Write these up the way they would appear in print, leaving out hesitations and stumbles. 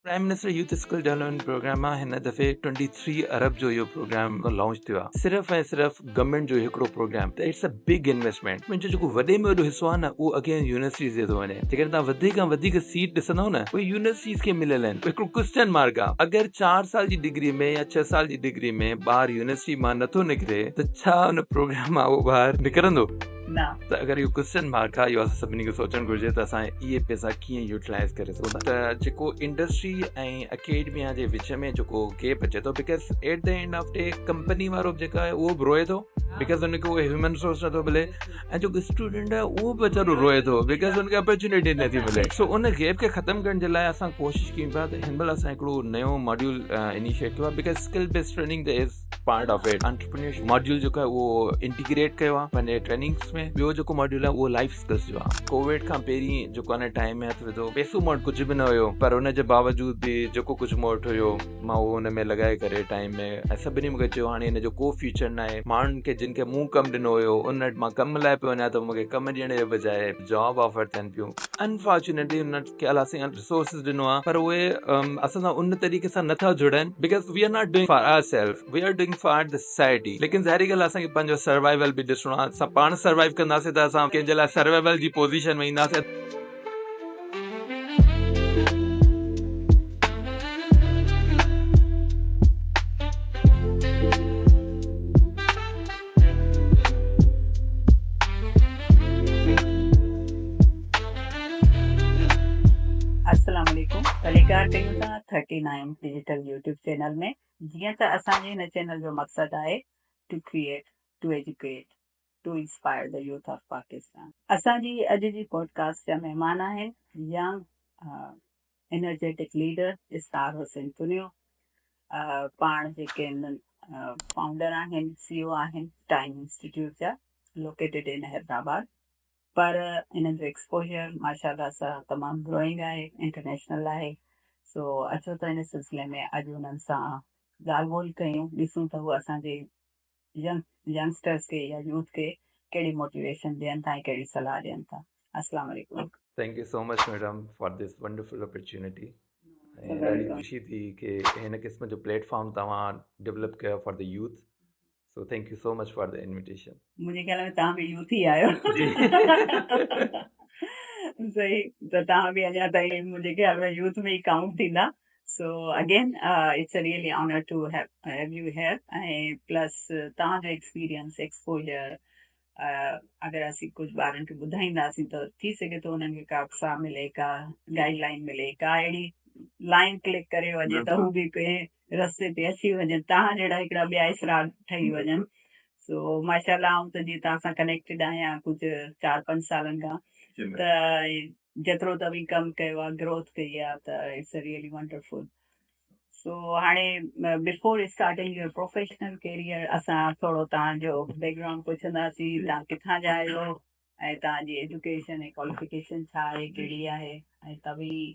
Prime minister youth skill development programme आहे हिन दफ़े 23 अरब जो इहो प्रोग्राम लॉन्च थियो आहे। सिर्फ़ ऐं सिर्फ़ गवर्नमेंट जो हिकिड़ो प्रोग्राम त इट्स अ बिग इन्वेस्टमेंट। मुंहिंजो जेको वॾे में वॾो हिसो आहे न उहो अॻियां यूनिवर्सिटीज़ जे थो वञे। जेकॾहिं तव्हां वधीक खां वधीक सीट ॾिसंदव न उहे यूनिवर्सिटीज़ खे मिलियल आहिनि। हिकिड़ो क्वेश्चन मार्क आहे, अगरि 4 साल जी डिग्री में या 6 साल जी डिग्री में ॿार यूनिवर्सिटी मां नथो निकिरे त छा उन प्रोग्राम मां उहो ॿार निकिरंदो? न। त अगरि इहो क्वेश्चन मार्क आहे, इहो असां सभिनी खे सोचणु घुरिजे त असां इहे पैसा कीअं यूटिलाइज़ करे सघूं था। त जेको इंडस्ट्री ऐं अकेडमिया जे विच में जेको गैप अचे थो, because at the end of day company वारो जेका आहे उहो बि रोए थो बिकॉज हुनखे उहो ह्यूमन सोर्स नथो मिले, ऐं जेको स्टूडेंट आहे उहो बि वीचारो रोए थो बिकॉज हुनखे अपॉर्चुनिटी नथी मिले। सो उन गैप खे ख़तमु करण जे लाइ असां कोशिशि कयूं पिया त हिन महिल असां हिकिड़ो नयो मॉड्यूल इनिशिएट कयो आहे because skill based training the is part of it. Entrepreneurship module जेको आहे उहो इंटीग्रेट कयो आहे पंहिंजे ट्रेनिंग्स में। ॿियो जेको मॉड्यूल आहे उहो लाइफ स्किल्स जो आहे। कोविड खां पहिरीं जेको आहे न टाइम में हथ विधो, पैसो मूं वटि कुझु बि न हुयो, पर हुनजे बावजूद बि जेको कुझु मूं वटि हुयो मां उहो हुन में लॻाए करे टाइम में, ऐं सभिनी मूंखे चयो हाणे हिन जो को फ्यूचर न आहे। माण्हुनि खे जिन खे मूं कमु ॾिनो हुयो उन वटि मां कम लाइ पियो वञा त मूंखे कमु ॾियण जे बजाए जॉब ऑफर थियनि पियूं। अनफॉर्चुनेटली हुन खे असां रिसोर्सिस ॾिनो आहे, पर उहे असां सां उन तरीक़े सां नथा जुड़नि because we are not doing for our self, we are doing for the society. लेकिन ज़ाहिरी ॻाल्हि आहे असांखे पंहिंजो सर्वाइवल बि ॾिसणो आहे। असां पाण सर्वाइव कंदासीं त असां कंहिंजे लाइ सर्वाइवल जी पोज़ीशन में ईंदासीं। अस्सलाम वालेकुम। तरीक़ार कयूं था 39 डिजिटल यूट्यूब चैनल में। जीअं त असांजे हिन चैनल जो मक़सदु आहे to create, to educate, to inspire the youth of Pakistan. असांजी अॼु जी पॉडकास्ट जा महिमान आहिनि यंग एनर्जेटिक लीडर इस्तार हुसैन पुनियो। पाण जेके फाउंडर आहिनि, CEO आहिनि टाइम इंस्टीट्यूट जा, लोकेटेड इन हैदराबाद। पर इन्हनि जो एक्सपोजर माशाल्लाह सां तमामु ग्रोइंग आहे, इंटरनेशनल आहे। सो अचो त इन सिलसिले में अॼु उन्हनि सां ॻाल्हि ॿोल कयूं, ॾिसूं त उहे असांजे यंगस्टर्स खे या यूथ खे कहिड़ी मोटिवेशन ॾियनि था ऐं कहिड़ी सलाह ॾियनि था। अस्सलाम वालेकुम। Thank you so much madam for this wonderful opportunity. ऐं ॾाढी ख़ुशी थी कि हिन क़िस्म जो प्लेटफॉर्म तव्हां डेवलप कयो for the youth. So thank you so much for the invitation. मुंहिंजे ख़्याल में तव्हां बि यूथ ई आहियो। सही, त तव्हां बि अञा ताईं मुंहिंजे ख़्याल में यूथ में ई काउंट थींदा। So again it's a really honour to have you here. ऐं प्लस तव्हांजो एक्सपीरियंस, एक्सपोजर, अगरि असीं कुझु ॿारनि खे ॿुधाईंदासीं त थी सघे थो उन्हनि खे का उत्साह मिले, का गाइडलाइन मिले, का अहिड़ी लाइन क्लिक करे वञे त हू बि कंहिं रस्ते ते अची वञनि, तव्हां जहिड़ा हिकिड़ा ॿिया इसरा ठही वञनि। सो माशाल्लाह, आऊं त जीअं तव्हां सां कनेक्टेड आहियां कुझु 4-5 सालनि खां, त जेतिरो त बि कमु कयो आहे, ग्रोथ कई आहे, त it's a really wonderful. So हाणे before starting your professional career असां थोरो तव्हांजो बैकग्राउंड पुछंदासीं, तव्हां किथां जा आहियो ऐं तव्हांजी एजुकेशन ऐं क्वालिफिकेशन छा आहे, कहिड़ी आहे, ऐं तव्हीं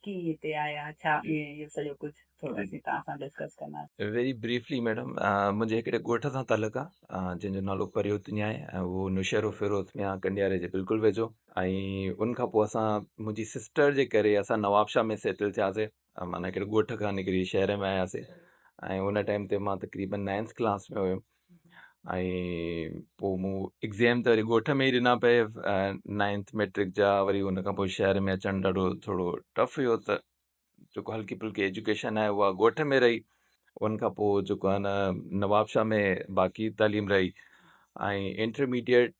कीअं हिते आया, छा इहो सॼो कुझु थोरो असीं तव्हां सां डिस्कस कंदासीं। वेरी ब्रीफली मैडम, मुंहिंजे हिकिड़े ॻोठ सां तालुक़ु आहे जंहिंजो नालो परियोतनी आहे, ऐं उहो नुशहरो फिरोज़ में आहे, कंडियारे जे बिल्कुलु वेझो। ऐं उनखां पोइ असां मुंहिंजी सिस्टर जे करे असां नवाबशाह में सेटल थियासीं। माना हिकिड़े ॻोठ खां निकिरी शहर में आयासीं, ऐं उन टाइम ते मां तक़रीबन 9th क्लास में हुयुमि। ऐं पोइ मूं एग्ज़ाम त वरी ॻोठ में ई ॾिना पए 9th मैट्रिक जा। वरी उनखां पोइ शहर में अचणु ॾाढो थोरो टफ हुयो, त जेको हल्की फुल्की एजुकेशन आहे उहा ॻोठ में रही। उनखां पोइ जेको आहे न नवाबशाह में बाक़ी तालीम रही। ऐं इंटरमीडिएट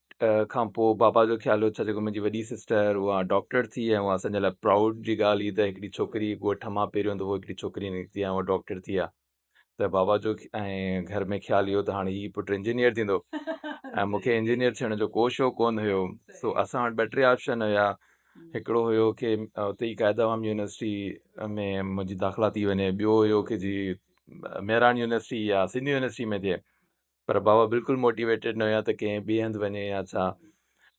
खां पोइ बाबा जो ख़्यालु हो, छा जेको मुंहिंजी वॾी सिस्टर उहा डॉक्टर थी, ऐं उहा असांजे लाइ प्राउड जी ॻाल्हि हुई त हिकिड़ी छोकिरी ॻोठ मां पहिरियों दफ़ो हिकिड़ी छोकिरी निकिती आहे, उहा डॉक्टर थी आहे। त बाबा जो ऐं घर में ख़्यालु इहो त हाणे हीउ पुटु इंजीनियर थींदो, ऐं मूंखे इंजीनियर थियण जो को शौक़ु कोन हुयो। सो असां वटि 2-3 ऑप्शन हुया। हिकिड़ो हुयो कि उते ई क़ाइद आवाम यूनिवर्सिटी में मुंहिंजी दाख़िला थी वञे, ॿियो हुयो कि जी मेहरान यूनिवर्सिटी या सिंध यूनिवर्सिटी में थिए। पर बाबा बिल्कुलु मोटिवेटेड न हुया त कंहिं ॿिए हंधि वञे या छा।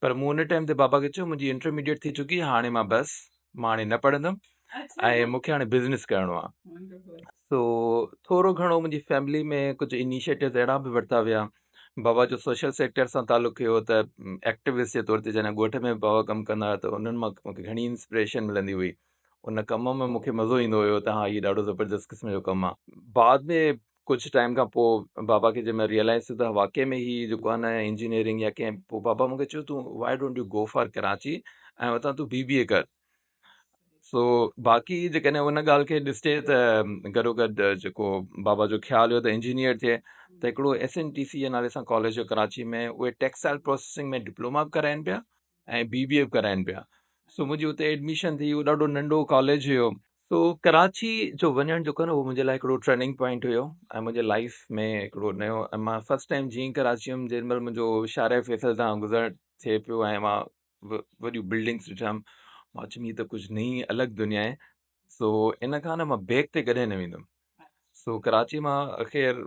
पर मूं हुन टाइम ते बाबा खे चयो मुंहिंजी इंटरमीडिएट थी चुकी, हाणे मां मां हाणे न पढ़ंदुमि ऐं मूंखे हाणे बिज़नेस करिणो आहे। सो थोरो घणो मुंहिंजी फैमिली में कुझु इनिशिएटिव्स अहिड़ा बि वरिता विया। बाबा जो सोशल सेक्टर सां तालुक़ु हुयो, त एक्टिविस्ट जे तौर ते जॾहिं ॻोठ में बाबा कमु कंदा हुआ त उन्हनि मां मूंखे घणी इंस्पिरेशन मिलंदी हुई। उन कम में मूंखे मज़ो ईंदो हुयो त हा हीउ ॾाढो ज़बरदस्त क़िस्म जो कमु आहे। बाद में कुझु टाइम खां पोइ बाबा खे जंहिं महिल रियलाइज़ थियो त वाक़ई में ही जेको आहे न इंजीनियरिंग या कंहिं, पोइ बाबा मूंखे चयो तूं why don't you go for Karachi ऐं हुतां तूं BBA कर। सो बाक़ी जेकॾहिं उन ॻाल्हि खे ॾिसे त गॾोगॾु जेको बाबा जो ख़्यालु हुयो त इंजीनियर थिए, त हिकिड़ो SNTC जे नाले सां कॉलेज जो कराची में, उहे टेक्सटाइल प्रोसेसिंग में डिप्लोमा बि कराइनि पिया ऐं BBA बि कराइनि पिया। सो मुंहिंजी हुते एडमिशन थी, उहो ॾाढो नंढो कॉलेज हुयो। सो कराची जो वञणु जेको न उहो मुंहिंजे लाइ हिकिड़ो टर्निंग पॉइंट हुयो ऐं मुंहिंजे लाइफ में हिकिड़ो नयो, ऐं मां फस्ट टाइम जीअं ई कराची हुयुमि जेॾी महिल मुंहिंजो शारे फैसल तां गुज़र थिए पियो ऐं मां वॾियूं बिल्डिंग्स ॾिठमि, मां चयुमि हीअ त कुझु नई अलॻि दुनिया आहे। सो इन खां न मां बैग ते कॾहिं न वेंदुमि। सो कराची मां ख़ैर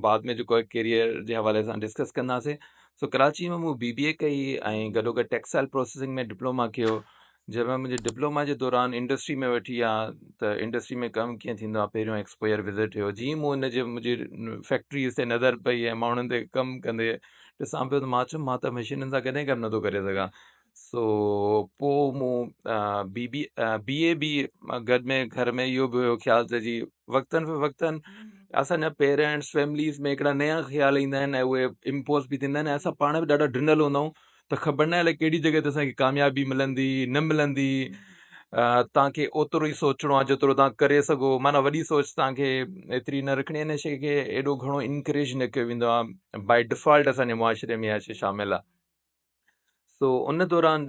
बाद में जेको आहे कैरियर जे हवाले सां डिस्कस कंदासीं। सो कराची में मूं BBA कई ऐं गॾोगॾु टेक्सटाइल प्रोसेसिंग में डिप्लोमा कयो। जंहिंमें मुंहिंजे डिप्लोमा जे दौरान इंडस्ट्री में वठी आहे त इंडस्ट्री में कमु कीअं थींदो आहे, पहिरियों एक्सपोयर विज़िट हुयो। जीअं मूं हुन जे मुंहिंजी फैक्ट्रीज़ ते नज़र पई ऐं माण्हुनि ते कमु कंदे ॾिसां पियो, त मां चयुमि मां त मशीनुनि सां कॾहिं कमु नथो करे सघां। सो पोइ मूं BA बि गॾ में घर में इहो बि हुयो ख़्यालु त जी वक़्तनि पे वक़्तनि असांजा पेरेंट्स फैमिलीज़ में हिकिड़ा नया ख़्याल ईंदा आहिनि ऐं उहे इम्पोज़ बि थींदा आहिनि ऐं असां पाण बि ॾाढा ड्रिनल हूंदा आहियूं त ख़बर न आहे कहिड़ी जॻह ते असांखे कामयाबी मिलंदी न मिलंदी। तव्हांखे ओतिरो ई सोचिणो आहे जेतिरो तव्हां करे सघो, माना वॾी सोच तव्हांखे एतिरी न रखणी आहे। इन शइ खे एॾो घणो इनकरेज न कयो वेंदो आहे, बाय डिफ़ॉल्ट असांजे मुआशिरे में इहा शइ शामिलु आहे। सो उन दौरान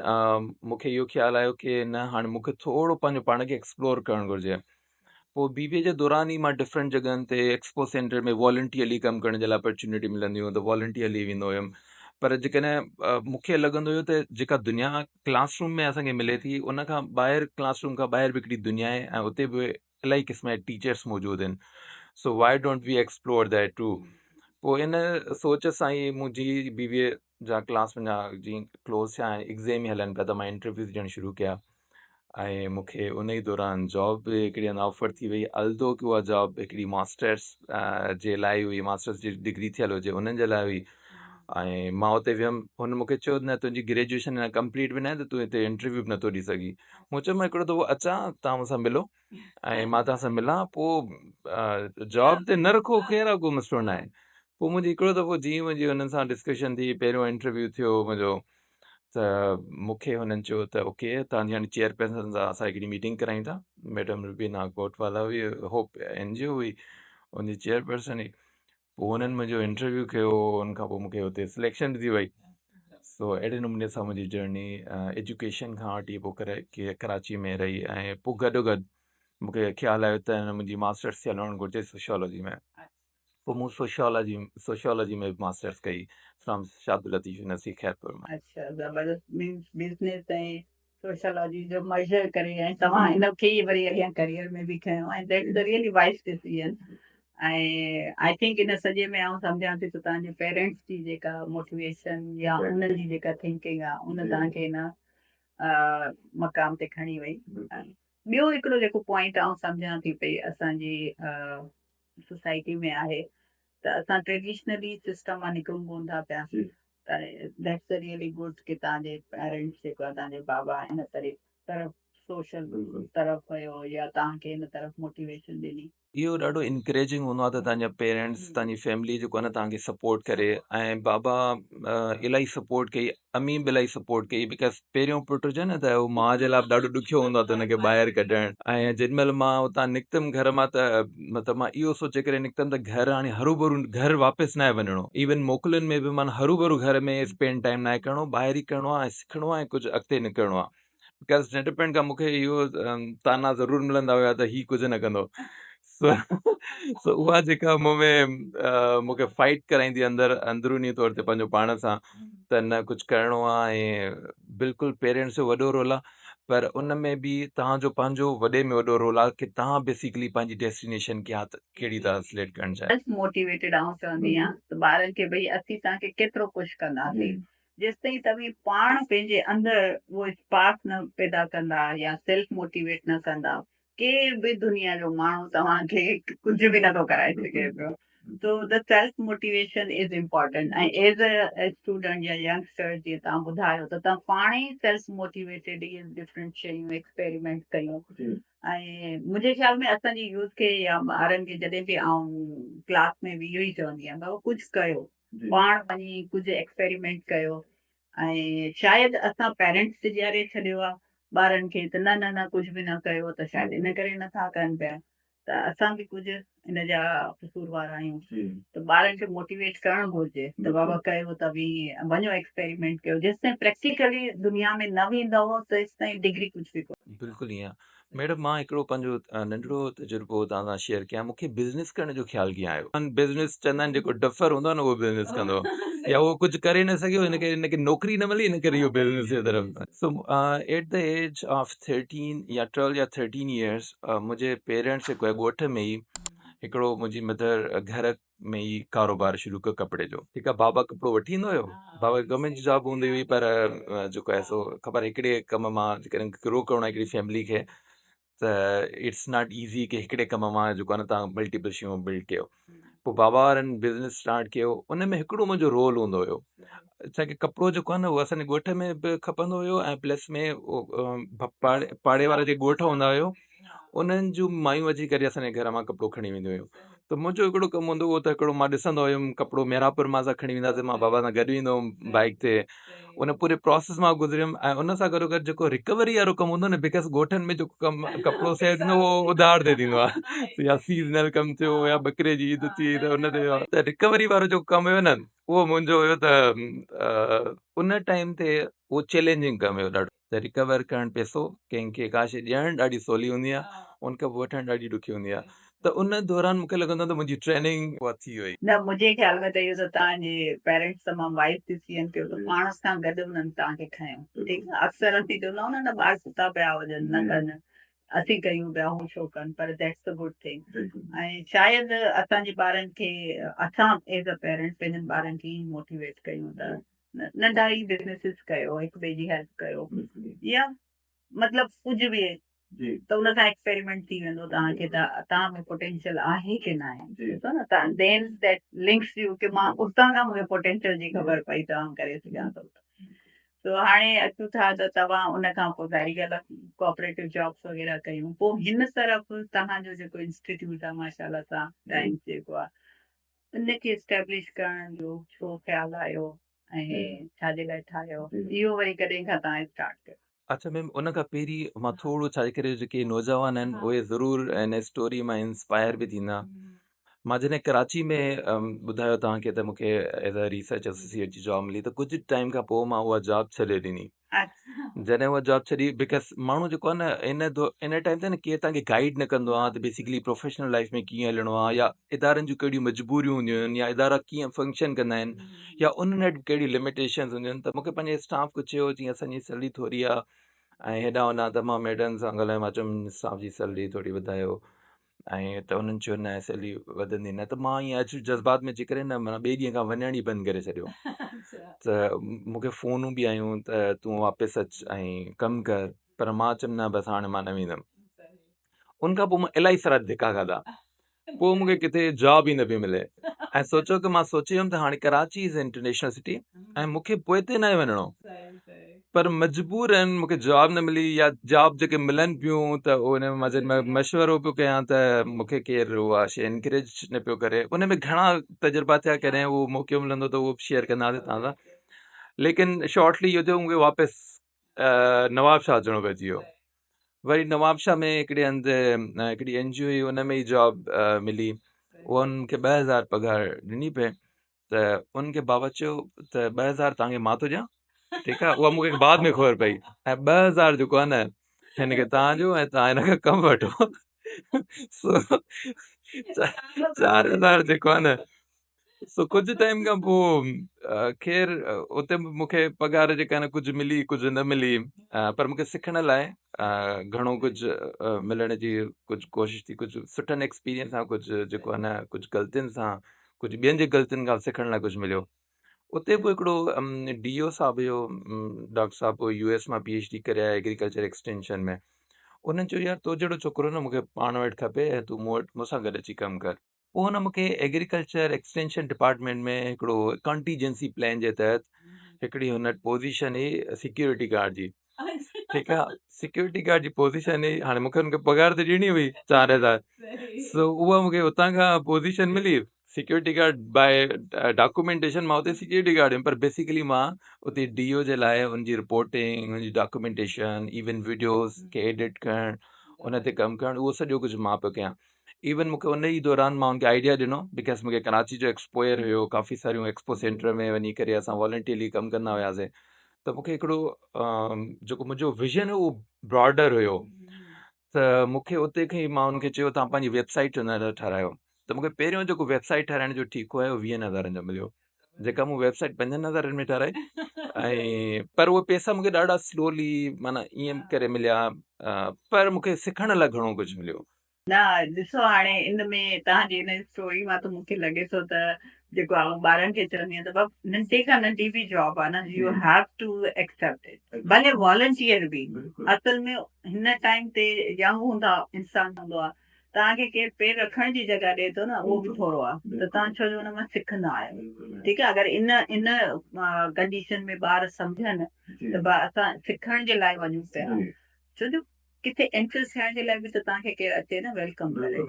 मूंखे इहो ख़्यालु आयो की न हाणे मूंखे थोरो पंहिंजो पाण खे एक्सप्लोर करणु घुरिजे। पोइ BBA जे दौरान ई मां डिफरेंट जॻहनि ते एक्सपो सेंटर में वॉलंटियरली कमु करण जे लाइ अपॉर्चुनिटी मिलंदी हुयूं त वॉलंटियरली वेंदो हुयुमि। पर जेकॾहिं मूंखे लॻंदो हुयो त जेका दुनिया क्लासरूम में असांखे मिले थी, उन खां ॿाहिरि, क्लासरूम खां ॿाहिरि बि हिकिड़ी दुनिया आहे ऐं उते बि इलाही क़िस्म जा टीचर्स मौजूदु आहिनि। So why don't we explore that too. पोइ इन सोच सां ई मुंहिंजी BBA जा क्लास मुंहिंजा जीअं क्लोज़ थिया, एग्ज़ाम ई हलनि पिया त मां इंटरव्यूज़ ॾियणु शुरू कया ऐं मूंखे उन ई दौरान जॉब बि हिकिड़ी अञा ऑफर थी वई। अल्दो की उहा जॉब हिकिड़ी मास्टर्स जे लाइ हुई, मास्टर्स जी डिग्री थियल हुजे उन्हनि जे लाइ हुई। ऐं मां उते वियुमि, हुन मूंखे चयो न तुंहिंजी ग्रेजुएशन अञा कंप्लीट बि न आहे त तूं हिते इंटरव्यू बि नथो ॾेई सघीं। मूं चयो मां हिकिड़ो दफ़ो अचां, तव्हां मूंसां मिलो ऐं मां तव्हां सां मिलां, पोइ जॉब ते न रखो ख़ैर आहे, को मसइलो न आहे। पोइ मुंहिंजी हिकिड़ो दफ़ो जीअं मुंहिंजी हुननि सां डिस्कशन थी, पहिरियों इंटरव्यू थियो मुंहिंजो, त मूंखे हुननि चयो त ओके तव्हांजी हाणे चेयरपर्सन सां असां हिकिड़ी मीटिंग करायूं था। मैडम रुबीना कोटवाला हुई, होप NGO हुई, उनजी चेयरपर्सन हुई। पोइ हुननि मुंहिंजो इंटरव्यू कयो, उनखां पोइ मूंखे हुते सिलेक्शन थी वई। सो अहिड़े नमूने सां मुंहिंजी जर्नी एजुकेशन खां वठी पोइ कराची में रही ऐं पोइ गॾोगॾु मूंखे ख़्यालु आयो त मुंहिंजी मास्टर्स थियल हुअणु घुरिजे सोशियोलॉजी में। पोइ मूं सोशियोलॉजी में मास्टर्स कई फ्रॉम शाहबुल लतीफ़ यूनिवर्सिटी खैरपुर में। अच्छा, ज़बरदस्त। मीन्स बिज़नेस ऐं सोशलॉजी जो मर्जर करे ऐं तव्हां हिनखे ई वरी अॻियां करियर में बि खयो ऐं that is a really wise decision. ऐं आई थिंक इन सॼे में आउं सम्झां थी त तव्हांजे पेरेंट्स जी जेका मोटिवेशन या उन्हनि जी जेका थिंकिंग आहे उन तव्हांखे हिन मक़ाम ते खणी वई। ॿियो हिकिड़ो जेको पॉइंट आउं सम्झां थी पई असांजी सोसाइटी में आहे त असां ट्रेडिशनली सिस्टम मां निकिरूं कोन था पिया। त दैट्स अ रियली गुड कि तव्हांजे पेरेंट्स जेको आहे तव्हांजे बाबा इन तरफ़ सोशल तरफ़ हुयो या तव्हांखे हिन तरफ़ मोटिवेशन ॾिनी। इहो ॾाढो इनकरेजिंग हूंदो आहे त तव्हांजा पेरेंट्स, तव्हांजी फैमिली जेको आहे न तव्हांखे सपोर्ट करे। ऐं बाबा इलाही सपोर्ट कई, अम्मी बि इलाही सपोर्ट कई, बिकॉज़ पहिरियों पुटु हुजे न त उहो माउ जे लाइ बि ॾाढो ॾुखियो हूंदो आहे त हुनखे ॿाहिरि कढणु। ऐं जेॾी महिल मां उतां निकितमि घर मां, त मतिलबु मां इहो सोचे करे निकितमि त घर हाणे हरू भरू घर वापसि न आहे वञिणो। इवन मोकलुनि में बि माना हरू भरू घर में स्पेंड टाइम न आहे करिणो, ॿाहिरि ई करिणो आहे ऐं सिखणो आहे ऐं कुझु अॻिते निकिरणो आहे। बिकॉज़ नंढपण खां मूंखे इहो ताना ज़रूरु मिलंदा हुया त हीउ कुझु न कंदो। सो सो उहा जेका मूं में मूंखे फाइट कराईंदी अंदरूनी तौर ते पंहिंजो पाण सां, त न कुझु करिणो आहे। ऐं बिल्कुलु पेरेंट्स जो वॾो रोल आहे, पर उन में बि तव्हांजो पंहिंजो वॾे में वॾो रोल आहे कि तव्हां बेसिकली पंहिंजी डेस्टिनेशन कहिड़ी था सिलेक्ट करणु चाहियो। मोटिवेटेड आउं चवंदी आहियां त ॿारनि खे भई असीं तव्हांखे केतिरो कुझु कंदासीं, जेसिताईं तव्हीं पाण पंहिंजे अंदरि उहो स्पार्क न पैदा कंदा या सेल्फ मोटिवेट न कंदा, के बि दुनिया जो माण्हू तव्हांखे कुझु बि नथो कराए सघे पियो। So the self motivation is important. And as a student या youngster जीअं तव्हां ॿुधायो त तव्हां पाण ई self motivated इहे different शयूं experiment कयूं. ऐं मुंहिंजे ख़्याल में असांजी यूथ खे या ॿारनि खे जॾहिं बि आउं क्लास में बि इहो ई चवंदी आहियां बाबा कुझु कयो, पाण वञी कुझु एक्सपेरिमेंट कयो. ऐं शायदि असां पेरेंट्स ते ॾियारे छॾियो आहे ॿारनि खे त न न न कुझु बि न कयो त शायदि इन करे नथा कनि पिया. त असां बि कुझु इन जा कसूरवार आहियूं. त ॿारनि खे मोटिवेट करणु घुरिजे त बाबा कयो त बि वञो एक्सपेरिमेंट कयो. जेसिताईं प्रैक्टिकली दुनिया में न वेंदव तेसिताईं डिग्री कुझु बि कोन्हे. बिल्कुलु ईअं आहे। मैडम मां हिकिड़ो पंहिंजो नंढिड़ो तजुर्बो तव्हां सां शेयर कयां। मूंखे बिज़नेस करण जो ख़्यालु कीअं आयो? बिज़नेस चवंदा आहिनि जेको डफर हूंदो आहे न उहो बिज़नेस कंदो या उहो कुझु करे न सघियो हिनखे नौकिरी न मिली इन करे इहो बिज़नेस जे तरफ़. सो एट द एज ऑफ 13 या 12 या 13 ईयर्स मुंहिंजे पेरेंट्स जेको आहे ॻोठ में ई हिकिड़ो मुंहिंजी मदर घर में ई कारोबार शुरू कयो कपिड़े जो. ठीकु आहे, बाबा कपिड़ो वठी ईंदो हुयो. बाबा गवर्नमेंट जी जॉब हूंदी हुई पर जेको आहे सो ख़बर हिकिड़े कम मां जेकॾहिं ग्रो करणो आहे हिकिड़ी फैमिली खे त इट्स नॉट ईज़ी की हिकिड़े कम मां जेको आहे न तव्हां मल्टीपल शयूं बिल्ड कयो. पोइ बाबा वारनि बिज़नेस स्टार्ट कयो. उन में हिकिड़ो मुंहिंजो रोल हूंदो हुयो. असांखे कपिड़ो जेको आहे न उहो असांजे ॻोठ में बि खपंदो हुयो ऐं प्लस में पाड़े वारा जेके ॻोठ हूंदा हुयो उन्हनि जूं मायूं अची करे असांजे घर मां कपिड़ो खणी वेंदियूं हुयूं. त मुंहिंजो हिकिड़ो कमु हूंदो हुओ त हिकिड़ो मां ॾिसंदो हुयुमि कपिड़ो मेरापुर मां असां खणी वेंदासीं. मां बाबा सां गॾु ईंदो हुउमि बाइक ते. उन पूरे प्रोसेस मां गुज़रियुमि ऐं उन सां गॾो गॾु जेको रिकवरी वारो कमु हूंदो न बिकॉज़ ॻोठनि में जेको कमु कपिड़ो सेल थींदो उहो उधार ते थींदो आहे या सीज़नल कमु थियो या बकरे जी ईद थी त उन ते त रिकवरी वारो जेको कमु हुयो न उहो मुंहिंजो हुयो. त उन टाइम ते उहो चैलेंजिंग कमु हुयो ॾाढो. त रिकवर करणु पैसो कंहिंखे का शइ ॾियणु ॾाढी सवली हूंदी आहे, उनखां पोइ वठणु ॾाढी ॾुखी हूंदी आहे. त उन दौरान मूंखे लॻंदो त मुंहिंजी ट्रेनिंग उहा थी वई. न मुंहिंजे ख़्याल में त इहो त तव्हांजे पेरेंट्स तमामु वाइस थी थियनि पियो त पाण सां गॾु उन्हनि तव्हांखे खयो. ठीकु आहे, अक्सर असीं चवंदा आहियूं न ॿार सुता पिया हुजनि न कनि असीं कयूं पिया हू छो कनि, पर दैट्स द गुड थिंग. ऐं शायदि असांजे ॿारनि खे असां एज़ अ पेरेंट्स पंहिंजनि ॿारनि खे ई मोटिवेट कयूं त नंढा ई बिज़नेसिस कयो, हिक ॿिए जी हेल्प कयो या मतिलबु कुझु बि त उन सां एक्सपेरिमेंट थी वेंदो तव्हांखे त तव्हां में पोटेंशियल आहे की न आहे. ॾिसो न तव्हां देन दैट लिंक्स यू की मां उतां खां मूंखे पोटेंशियल जी ख़बर पई त आउं करे सघां थो. सो हाणे अचूं था त तव्हां उन खां पोइ ज़ाहिरी ॻाल्हि आहे कोऑपरेटिव जॉब्स वग़ैरह कयूं. पोइ हिन तरफ़ तव्हांजो जेको इंस्टीट्यूट आहे माशाल्लाह सां टाइम जेको आहे उनखे इस्टेब्लिश करण जो छो ख़्यालु आयो ऐं छाजे लाइ ठाहियो, इहो वरी कॾहिं खां तव्हां स्टार्ट कयो? अच्छा मैम, उन खां पहिरीं मां थोरो छा करे जेके नौजवान आहिनि उहे ज़रूरु इन स्टोरी मां इंस्पायर बि थींदा. मां जॾहिं कराची में ॿुधायो तव्हांखे त मूंखे एज़ अ रिसर्च एसोसिएट जी जॉब मिली त कुझु टाइम खां पोइ मां उहा जॉब छॾे ॾिनी. जॾहिं उहा जॉब छॾी बिकॉज़ माण्हू जेको आहे न इन टाइम ते न केरु तव्हांखे गाइड न कंदो आहे त बेसिकली प्रोफेशनल लाइफ में कीअं हलिणो आहे या इदारनि जूं कहिड़ियूं मजबूरियूं हूंदियूं आहिनि या इदारा कीअं फंक्शन कंदा आहिनि या उन कहिड़ियूं लिमिटेशन्स हूंदियूं आहिनि. त मूंखे पंहिंजे स्टाफ खे चयो जीअं असांजी सैलरी थोरी आहे ऐं हेॾां होॾां त मां मैडम सां ॻाल्हायो. मां चयुमि स्टाफ जी सैलरी थोरी वधायो ऐं त उन्हनि चयो न सैलरी वधंदी न. त मां ईअं अॼु जज़्बात में अची करे न माना ॿिए ॾींहं खां वञण ई बंदि करे छॾियो. त मूंखे फ़ोनूं बि आयूं त तूं वापसि अचु ऐं कमु कर, पर मां चयुमि न बसि हाणे मां न वेंदुमि. उनखां पोइ मां इलाही सारा धिका खाधा. पोइ मूंखे किथे जॉब ई न पई मिले ऐं सोचो की मां सोचे वियुमि त हाणे कराची इज़ इंटरनेशनल सिटी ऐं मूंखे पोइ ते न वञिणो. पर मजबूर आहिनि, मूंखे जॉब न मिली या जॉब जेके मिलनि पियूं त उन में मां जॾहिं मशवरो पियो कयां त मूंखे केरु उहा शइ एनकरेज न पियो करे. उन में घणा तजुर्बा थिया, कॾहिं उहो मौक़ो मिलंदो त उहो शेयर कंदासीं तव्हां सां. लेकिन शॉर्टली इहो थियो मूंखे वापसि नवाबशाह अचिणो पइजी वियो. वरी नवाबशाह में हिकिड़े हंधि हिकिड़ी NGO हुई उन में ई जॉब मिली. उन्हनि खे 2000 पघार ॾिनी पए. त उनखे बाबा चयो त 2000 तव्हांखे मां थो ॾियां. ठीकु आहे, उहा मूंखे बाद में ख़बर पई. ऐं 2000 जेको आहे न हिनखे तव्हांजो ऐं तव्हां हिन खां कमु वठो. सो 4000 जेको आहे न सो कुझु टाइम खां पोइ ख़ैरु उते मूंखे पघार जेका न कुझु मिली कुझु न मिली. पर मूंखे सिखण लाइ घणो कुझु मिलण जी कुझु कोशिशि थी. कुझु सुठनि एक्सपीरियंस सां कुझु जेको आहे न कुझु ग़लतियुनि सां कुझु ॿियनि जी ग़लतियुनि खां सिखण लाइ कुझु मिलियो. उते बि हिकिड़ो DO साहब हुयो, डॉक्टर साहब US मां PhD करे आया एग्रीकल्चर एक्सटेंशन में. उन्हनि चयो यार तो जहिड़ो छोकिरो न मूंखे पाण वटि खपे ऐं तूं मूंसां गॾु अची कमु कर. पोइ हुन मूंखे एग्रीकल्चर एक्सटेंशन डिपार्टमेंट में हिकिड़ो कंटीजेंसी प्लान जे तहत हिकिड़ी हुन पोज़ीशन हुई सिक्योरिटी गार्ड जी। ठीकु आहे, सिक्योरिटी गार्ड जी पोज़ीशन हुई। हाणे मूंखे हुनखे पघार त ॾियणी हुई 4,000, सो उहा मूंखे हुतां खां पोज़ीशन मिली सिक्योरिटी गार्ड बाय डॉक्यूमेंटेशन। मां हुते सिक्योरिटी गार्ड हुयुमि, पर बेसिकली मां उते DO जे लाइ हुनजी रिपोर्टिंग, हुनजी डॉक्यूमेंटेशन, इवन वीडियोज़ खे एडिट करणु, उन ते कमु करणु, उहो सॼो कुझु मां पियो कयां। इवन मूंखे उन ई दौरान मां हुनखे आइडिया ॾिनो, बिकॉज़ मूंखे कराची जो एक्सपोयर हुयो, काफ़ी सारियूं एक्सपो सेंटर में वञी करे असां वॉलंटियरली कमु कंदा हुआसीं। त मूंखे हिकिड़ो जेको मुंहिंजो विज़न हुयो उहो ब्रॉडर हुयो। त मूंखे उते खां ई मां हुनखे चयो तव्हां पंहिंजी वेबसाइट हुन लाइ ठारायो। त मूंखे पहिरियों जेको वेबसाइट ठाराइण जो ठीकु हुयो 20,000 जो मिलियो, जेका मूं वेबसाइट 5,000 में ठाराई। ऐं पर उहे पैसा मूंखे ॾाढा स्लोली माना ईअं करे मिलिया, पर मूंखे सिखण लाइ घणो कुझु मिलियो। न ॾिसो हाणे इन में तव्हांजी इन स्टोरी मां त मूंखे लॻे थो त जेको आहे ॿारनि खे चवंदी आहियां त बाबा नंढे खां नंढी बि जॉब आहे न, you have to accept it, भले वॉलंटियर बि। असल में हिन टाइम ते यंग हूंदा इंसान हूंदो आहे, तव्हांखे केरु पेर रखण जी जॻह ॾिए थो न, उहो बि थोरो आहे, त तव्हां छो जो हुन मां सिखंदा आहियो। ठीकु आहे, अगरि इन इन कंडीशन में ॿार सम्झनि त असां सिखण जे लाइ वञूं पिया, छो जो किथे एंटर थियण जे लाइ बि त तव्हांखे केरु अचे न वेलकम करे,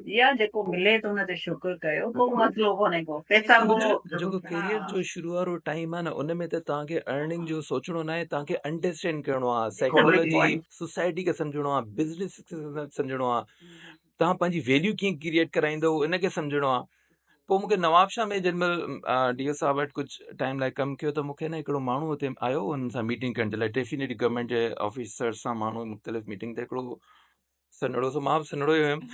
या जेको मिले थो हुन ते शुक्र कयो, को मसइलो कोन्हे को पैसा जेको कैरियर जो शुरू वारो टाइम आहे न, उन में त तव्हांखे अर्निंग जो सोचणो न आहे, तव्हांखे अंडरस्टैंड करिणो आहे, साइकोलॉजी सोसाइटी खे सम्झणो आहे, बिज़नेस खे सम्झणो आहे, तव्हां पंहिंजी वैल्यू कीअं क्रिएट कराईंदो इनखे सम्झणो आहे। पोइ मूंखे नवाब शाह में जंहिंमहिल DO साहब वटि कुझु टाइम लाइ कमु कयो, त मूंखे न हिकिड़ो माण्हू हुते आयो हुन सां मीटिंग करण जे लाइ, डेफिनेटली गवर्नमेंट जे ऑफिसर सां माण्हू मुख़्तलिफ़ मीटिंग ते, हिकिड़ो सन्हड़ो सो, मां बि सन्हड़ो ई हुयुमि,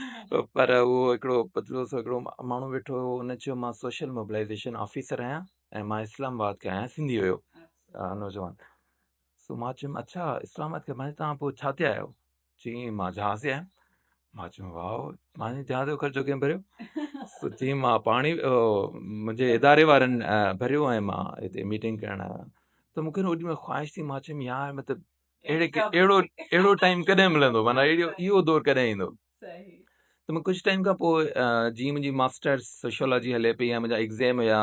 पर उहो हिकिड़ो पतलो सो हिकिड़ो माण्हू वेठो हुओ। हुन चयो मां सोशल मोबिलाइज़ेशन ऑफिसर आहियां ऐं मां इस्लामाबाद खां आहियां, सिंधी हुयो नौजवान। सो मां चयुमि अच्छा इस्लामाबाद खां, मां चयो तव्हां पोइ छा ते आहियो? चई मां जहाज़ ते आहियां। मां चयो वाह, मां जहाज़ जो ख़र्चो कंहिं भरियो? सो चई मां पाणी मुंहिंजे इदारे वारनि भरियो ऐं मां हिते मीटिंग करणु आहियां। त मूंखे न ओॾी महिल ख़्वाहिश थी, मां चयुमि यार मतिलबु अहिड़ो टाइम कॾहिं मिलंदो, माना इहो दौर कॾहिं ईंदो। त मां कुझु टाइम खां पोइ जीअं मुंहिंजी मास्टर्स सोशियोलॉजी हले पई, या मुंहिंजा एग्ज़ाम हुया,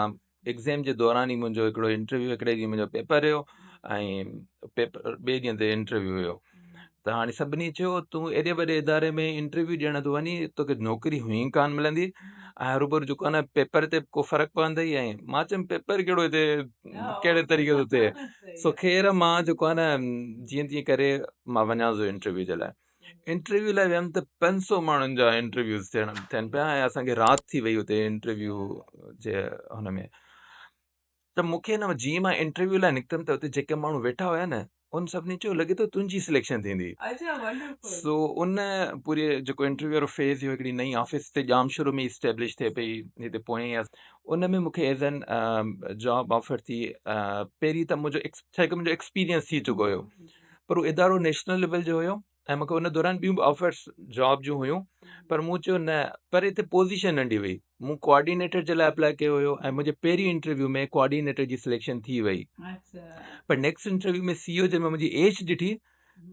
एग्ज़ाम जे दौरान ई मुंहिंजो हिकिड़ो इंटरव्यू, हिकिड़े ॾींहुं मुंहिंजो पेपर हुयो ऐं पेपर ॿिए ॾींहं ते इंटरव्यू हुयो। त हाणे सभिनी चयो तूं एॾे वॾे इदारे में इंटरव्यू ॾियण थो वञी, तोखे नौकिरी हुई कान मिलंदी, ऐं हरूभरू जेको आहे न पेपर ते को फ़र्क़ु पवंदई। ऐं मां चयुमि पेपर कहिड़ो हिते कहिड़े तरीक़े थो थिए। सो ख़ैर मां जेको आहे न जीअं तीअं करे मां वञा थो इंटरव्यू जे लाइ। इंटरव्यू लाइ वियमि त 500 माण्हुनि जा इंटरव्यूज़ थियनि पिया, ऐं असांखे राति थी वई हुते इंटरव्यू जे हुन में। त मूंखे न जीअं मां इंटरव्यू लाइ निकितमि त हुते जेके माण्हू वेठा हुया न, उन सभिनी चयो लॻे थो तुंहिंजी सिलेक्शन थींदी। सो उन पूरे जेको इंटरव्यू वारो फेज़ हुयो, हिकिड़ी नई ऑफिस ते जाम शुरू में इस्टेब्लिश थिए पई हिते पोइ, उन में मूंखे एज़ एन जॉब ऑफर थी। पहिरीं त मुंहिंजो एक्सपीरियंस थी चुको हुयो, पर उहो इदारो नेशनल लेवल जो हुयो, ऐं मूंखे उन दौरान ॿियूं बि ऑफर्स जॉब जूं हुयूं, पर मूं चयो न, पर हिते पोज़ीशन नंढी हुई। मूं कोऑर्डिनेटर जे लाइ अप्लाई कयो हुयो, ऐं मुंहिंजे पहिरीं इंटरव्यू में कोऑर्डिनेटर जी सिलेक्शन थी वई। पर नेक्स्ट इंटरव्यू में CEO जंहिंमें मुंहिंजी एज ॾिठी,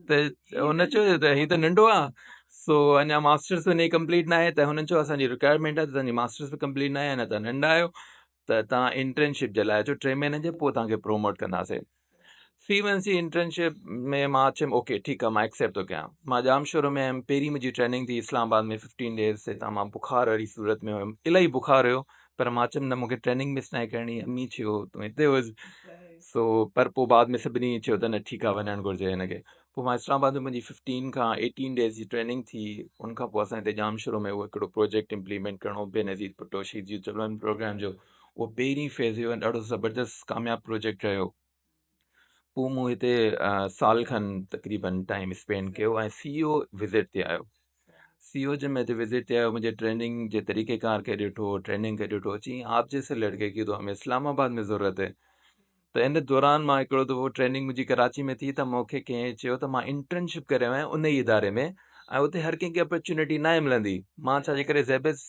त हुन चयो त हीउ त नंढो आहे, सो अञा मास्टर्स में कंप्लीट न आहे। त हुननि चयो असांजी रिक्वायरमेंट आहे त तव्हांजी मास्टर्स बि कंप्लीट न आहे, अञा तव्हां नंढा आहियो, त तव्हां इंटर्नशिप जे लाइ अचो, 3 महीननि जे पोइ तव्हांखे प्रोमोट कंदासीं। 3 मंथ्स जी इंटर्नशिप में मां चयुमि ओके ठीकु आहे, मां एक्सेप्ट थो कयां। मां जाम शुरू में हुयमि, पहिरीं मुंहिंजी ट्रेनिंग थी इस्लामाबाद में 15 डेज़, हितां मां बुखार वारी सूरत में हुयुमि, इलाही बुखार हुयो, पर मां चयुमि न, मूंखे ट्रेनिंग मिस न करणी। अम्मी चयो तूं हिते हुअसि। सो पर पोइ बाद में सभिनी चयो त न ठीकु आहे, वञणु घुरिजे हिनखे। पोइ मां इस्लामाबाद में मुंहिंजी 15 खां 18 डेज़ जी ट्रेनिंग थी। उनखां पोइ असां हिते जाम शुरू में उहो हिकिड़ो प्रोजेक्ट इम्प्लीमेंट करिणो, बेनज़ीर भुट्टो शहीदी चलवन प्रोग्राम जो, उहो पहिरीं फेज़ हुयो, ॾाढो ज़बरदस्त कामयाबु प्रोजेक्ट रहियो। पोइ मूं हिते साल खनि तक़रीबन टाइम स्पेंड कयो, ऐं CEO विज़िट ते आयो। CEO जब मैं विज़िट ते आयो, मुझे ट्रेनिंग जे तरीक़ेकार खे ॾिठो, ट्रेनिंग खे ॾिठो, चई आप जैसे लड़के की तो हमें इस्लामाबाद में ज़रूरत है। त इन दौरान मां हिकिड़ो दफ़ो ट्रेनिंग मुंहिंजी कराची में थी, त मूंखे कंहिं चयो त मां इंटर्नशिप करे आहियां उन ई इदारे में, ऐं उते हर कंहिंखे अपॉर्चुनिटी न मिलंदी। मां छा जे करे ज़ैबस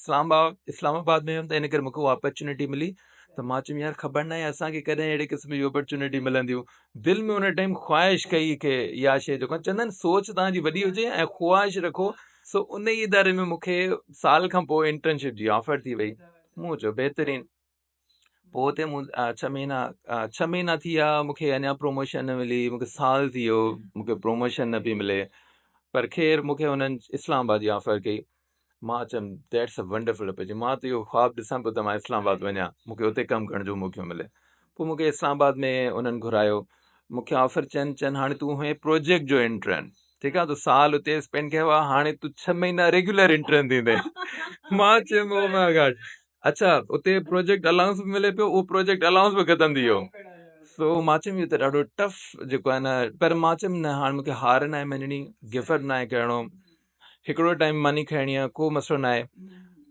इस्लामाबाद में हुयुमि, त इन करे मूंखे उहा अपॉर्चुनिटी मिली। त मां चयुमि यार ख़बर न आहे असांखे कॾहिं अहिड़े क़िस्म जी अपॉर्चुनिटी मिलंदियूं। दिलि में हुन टाइम ख़्वाहिश कई की इहा शइ, जेको चवंदा आहिनि सोच तव्हांजी वॾी हुजे ऐं ख़्वाहिश रखो, सो उन ई इदारे में मूंखे साल खां पोइ इंटर्नशिप जी ऑफर थी वई। मूं चयो बहितरीनु। पोइ हुते मूं 6 महीना थी विया, मूंखे अञा प्रमोशन न मिली, मूंखे साल थी वियो, मूंखे प्रमोशन न पई मिले। पर ख़ैर मूंखे हुननि इस्लामाबाद जी ऑफर कई। मां चयुमि दैट्स अ वंडरफुल अपॉर्चुनिटी, मां त इहो ख़्वाबु ॾिसां पियो त मां इस्लामाबाद वञा, मूंखे हुते कमु करण जो मौक़ो मिले। पोइ मूंखे इस्लामाबाद में उन्हनि घुरायो, मूंखे ऑफर चयनि हाणे तूं हे प्रोजेक्ट जो इंटर्न, ठीकु आहे, तूं साल हुते स्पेंड कयो आहे, हाणे तूं 6 महीना रेगुलर इंटर्न थींदे। मां चयुमि ओ माय गॉड। अच्छा, उते प्रोजेक्ट अलाउंस बि मिले पियो, उहो प्रोजेक्ट अलाउंस बि ख़तमु थी वियो। सो मां चयुमि इहो त ॾाढो टफ जेको आहे न, पर मां चयुमि न, हाणे मूंखे हार न आहे मञणी, गिव अप न आहे करिणो, हिकिड़ो टाइम मानी खणणी आहे, को मसइलो न आहे।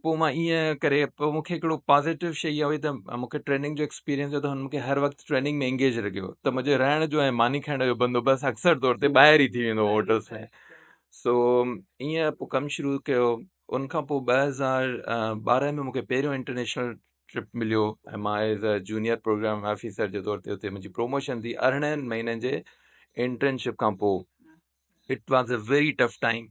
पोइ मां ईअं करे, पोइ मूंखे हिकिड़ो पॉज़िटिव शइ इहा हुई त मूंखे ट्रेनिंग जो एक्सपीरियंस हुयो, त हुन मूंखे हर वक़्तु ट्रेनिंग में एंगेज रखियो, त मुंहिंजे रहण जो ऐं मानी खाइण जो बंदोबस्तु अक्सर तौर ते ॿाहिरि ई थी वेंदो होटल्स में। सो ईअं पोइ कमु शुरू कयो। उनखां पोइ 2012 में मूंखे पहिरियों इंटरनेशनल ट्रिप मिलियो, ऐं मां as a junior programme officer जे तौर ते हुते मुंहिंजी प्रमोशन थी 18 महीननि जे इंटर्नशिप खां पोइ। It was a very tough time.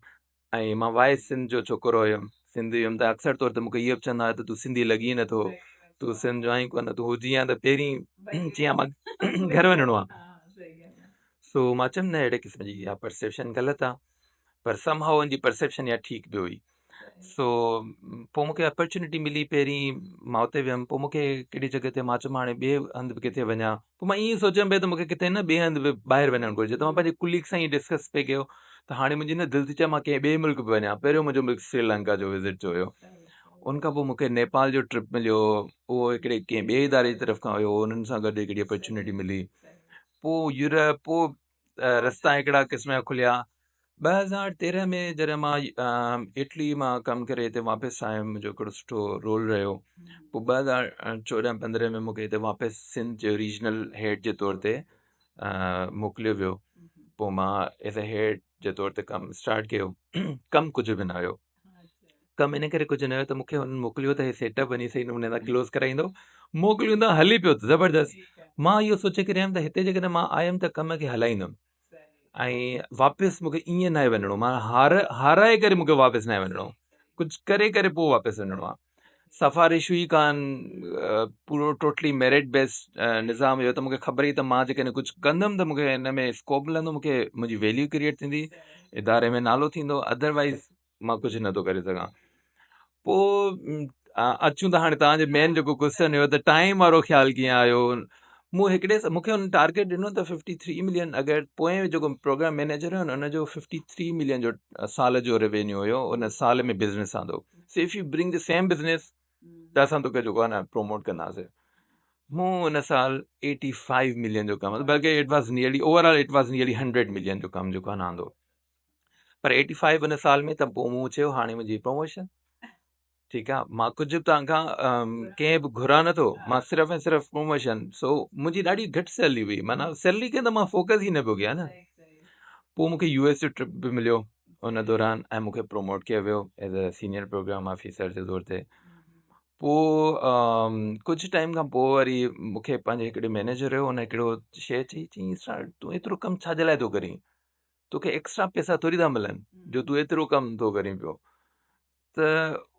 ऐं मां वाइस सिंध जो छोकिरो हुयुमि, सिंधी हुयुमि, त अक्सर तौर ते मूंखे इहो बि चवंदा हुआ त तूं सिंधी लॻी नथो, तूं सिंध जो आई कोन, तूं हुजी आहे त पहिरीं जीअं मां घर वञिणो आहे। सो मां चयुमि न, अहिड़े क़िस्म जी इहा परसेप्शन ग़लति आहे, पर समहाउ उनजी परसेप्शन इहा ठीकु बि हुई। सो पोइ मूंखे अपॉर्चुनिटी मिली, पहिरीं मां उते वियुमि, पोइ मूंखे कहिड़ी जॻह ते मां चयुमि हाणे ॿिए हंधि बि किथे वञा। पोइ मां ईअं सोचियुमि भई त मूंखे किथे न ॿिए हंधि बि ॿाहिरि वञणु घुरिजे, त मां पंहिंजे कुलीग सां ई डिस्कस पे कयो त हाणे मुंहिंजी न दिलि थी चए मां कंहिं ॿिए मुल्क बि वञा। पहिरियों मुंहिंजो मुल्क श्रीलंका जो विज़िट जो हुयो। उनखां पोइ मूंखे नेपाल जो ट्रिप मिलियो, उहो हिकिड़े कंहिं ॿिए इदारे जी तरफ़ खां हुयो, उन्हनि सां गॾु हिकिड़ी अपॉर्चुनिटी मिली। पोइ यूरोप, पोइ रस्ता हिकिड़ा क़िस्म जा खुलिया। 2013 में जॾहिं मां इटली मां कमु करे हिते वापसि आयुमि, मुंहिंजो हिकिड़ो सुठो रोल रहियो। पोइ 2014-15 में मूंखे हिते वापसि सिंध जो रीजनल हेड जे तौर ते मोकिलियो वियो। पोइ मां एज़ अ हेड जे तौर ते कमु स्टार्ट कयो। कमु कुझु बि न हुयो, कमु इन करे कुझु न हुयो त मूंखे हुननि मोकिलियो त हे सेटअप वञी सही नमूने सां क्लोज़ कराईंदो, मोकिलियो त हली पियो त ज़बरदस्त। मां इहो सोचे करे आयुमि त हिते जेकॾहिं मां आयुमि त कम खे हलाईंदुमि, ऐं वापसि मूंखे ईअं न आहे वञिणो, मां हाराए करे मूंखे वापसि न आहे वञिणो, कुझु करे पोइ वापसि वञिणो आहे। सफ़ारिश हुई कान, पूरो टोटली मेरिट बेस्ड निज़ाम हुयो, त मूंखे ख़बर हुई त मां जेकॾहिं कुझु कंदुमि त मूंखे हिन में स्कोप मिलंदो, मूंखे मुंहिंजी वैल्यू क्रिएट थींदी, इदारे में नालो थींदो, अदरवाइज़ मां कुझु नथो करे सघां। पोइ अचूं त हाणे तव्हांजे मेन जेको क्वेश्चन हुयो त टाइम वारो ख़्यालु कीअं आयो। मूंखे हुन टारगेट ॾिनो त 53 मिलियन, अगरि पोएं जेको प्रोग्राम मैनेजर हुयो न, हुनजो 53 मिलियन जो साल जो रेवेन्यू हुयो, उन साल में बिज़नेस आंदो। So if U bring the same business त असां तोखे जेको आहे न प्रोमोट कंदासीं। मूं हुन साल 85 मिलियन जो कमु, बल्कि it was nearly overall it was nearly 100 million जो कमु जेको आहे न आंदो, पर 85 हुन साल में। त पोइ मूं चयो हाणे मुंहिंजी प्रमोशन, ठीकु आहे, मां कुझु बि तव्हांखां कंहिं बि घुरां नथो, मां सिर्फ़ु ऐं सिर्फ़ु प्रमोशन। सो मुंहिंजी ॾाढी घटि सैलरी हुई, माना सैलरी खे त मां फोकस ई न पियो कयां न। पोइ मूंखे US जो ट्रिप बि मिलियो उन दौरान, ऐं मूंखे प्रमोट कयो वियो as a senior programme officer जे तौर ते। पोइ कुझु टाइम खां पोइ वरी मूंखे पंहिंजे हिकिड़े मैनेजर हुयो, हुन हिकिड़ो शइ चई तूं एतिरो कमु छाजे लाइ थो करीं, तोखे एक्स्ट्रा पैसा थोरी था मिलनि जो तूं एतिरो कमु थो करीं पियो। त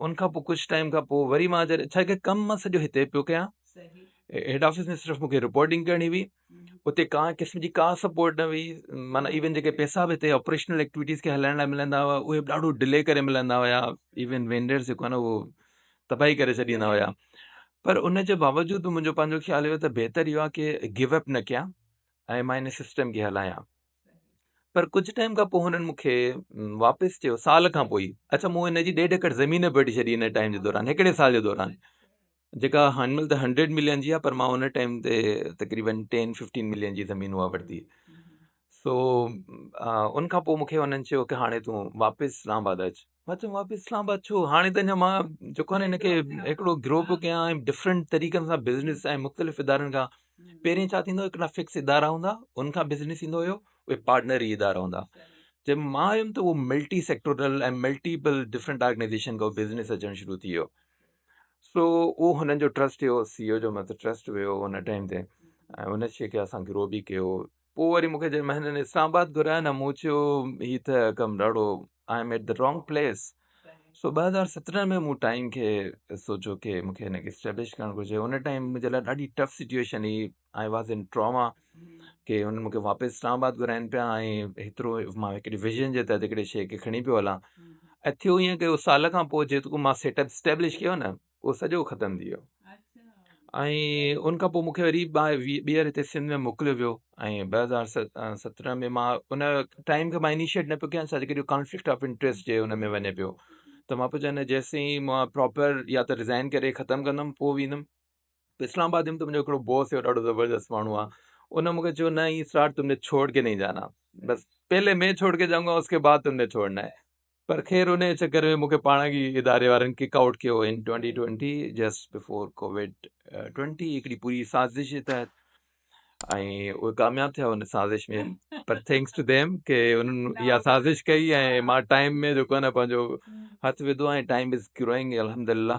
उनखां पोइ कुझु टाइम खां पोइ वरी मां जॾहिं छा, की कमु मां सॼो हिते पियो कयां, हेड ऑफिस में सिर्फ़ु मूंखे रिपोर्टिंग करणी हुई, उते का क़िस्म जी का सपोर्ट न हुई। माना इवन जेके पैसा बि हिते ऑपरेशनल एक्टिविटीज़ खे हलाइण लाइ मिलंदा हुआ, उहे बि ॾाढो डिले करे मिलंदा हुआ। इवन वेंडर्स जेको आहे न उहो तबाही करे छॾींदा हुआ। पर उन जे बावजूदि मुंहिंजो पंहिंजो ख़्यालु हुयो त बहितर इहो आहे की गिव अप न कयां ऐं मां इन सिस्टम खे हलायां। पर कुझु टाइम खां पोइ हुननि मूंखे वापसि चयो, साल खां पोइ। अच्छा, मूं हिन जी 1.5 एकड़ ज़मीन बि वठी छॾी हिन टाइम जे दौरान, हिकिड़े साल जे दौरान, जेका हाणे त 100 मिलियन जी आहे, पर मां हुन टाइम ते तक़रीबन 10-15 मिलियन जी ज़मीन उहा वरिती। सो उनखां पोइ मूंखे हुननि चयो की हाणे तूं वापसि इस्लामाबाद अचु। मां चयो वापसि इस्लामाबाद छो, हाणे त अञा मां जेको आहे न हिनखे हिकिड़ो ग्रो पियो कयां, ऐं डिफरेंट तरीक़नि सां बिज़नेस ऐं मुख़्तलिफ़ इदारनि खां। पहिरीं छा थींदो, हिकिड़ा फिक्स इदारा हूंदा, उनखां बिज़नेस ईंदो हुयो, उहे पार्टनर ई इदारा हूंदा। जंहिं मां आयुमि त उहो मल्टी सेक्टोरल ऐं मल्टीपल डिफरेंट ऑर्गेनाइज़ेशन खां बिज़नेस अचणु शुरू थी वियो। सो उहो हुननि जो ट्रस्ट हुयो, CEO जो मतिलबु ट्रस्ट हुयो हुन टाइम ते, ऐं उन शइ खे असां ग्रो बि कयो। पोइ वरी मूंखे जॾहिं हिननि इस्लामाबाद घुरायो न, मूं चयो हीअ त कमु ॾाढो I am at the wrong place. So 2017 में मूं टाइम खे सोचो कि मूंखे हिनखे स्टेब्लिश करणु घुरिजे। उन टाइम मुंहिंजे लाइ ॾाढी टफ सिचुएशन हुई। आई वॉज़ इन ट्रॉमा कि हुन मूंखे वापसि इस्लामाबाद घुराइनि पिया ऐं हेतिरो मां हिकिड़ी विजन जे तहत हिकिड़े शइ खे खणी पियो हलां। ऐं थियो ईअं कि उहो साल खां पोइ जेको मां सेटअप स्टेब्लिश कयो न, उहो सॼो ख़तमु थी वियो। ऐं उन खां पोइ मूंखे वरी ॿीहर हिते सिंध में मोकिलियो वियो। ऐं 2017 में मां उन टाइम खे मां इनिशिएट न पियो कयां, छाजे करे कॉन्फ्लिक्ट ऑफ इंट्रस्ट जे हुन में वञे पियो। त मां पियो चाहियां जेसिताईं मां प्रॉपर या त रिज़ाइन करे ख़तमु कंदुमि पोइ वेंदुमि। तो इस्लामाबाद में तो मुंहिंजो हिकिड़ो बॉस हुयो, ॾाढो ज़बरदस्त माण्हू आहे। उन मूंखे चयो, न ही स्टार्ट तुमने छोड़ के नहीं जाना, बस पहले मैं छोड़ के जाऊंगा उसके बाद तुमने छोड़ना है। पर ख़ैर उन चक्कर में मूंखे पाण ई इदारे वारनि किक आउट कयो इन 2020 जस्ट बिफोर कोविड 20 हिकिड़ी पूरी साज़िश जे तहत। ऐं उहे कामयाबु थिया उन साज़िश में, पर थैंक्स टू देम कि उन्हनि इहा साज़िश कई ऐं मां टाइम में जेको आहे न पंहिंजो हथु विधो ऐं टाइम इज़ ग्रोइंग अल्हम्दुलिल्लाह।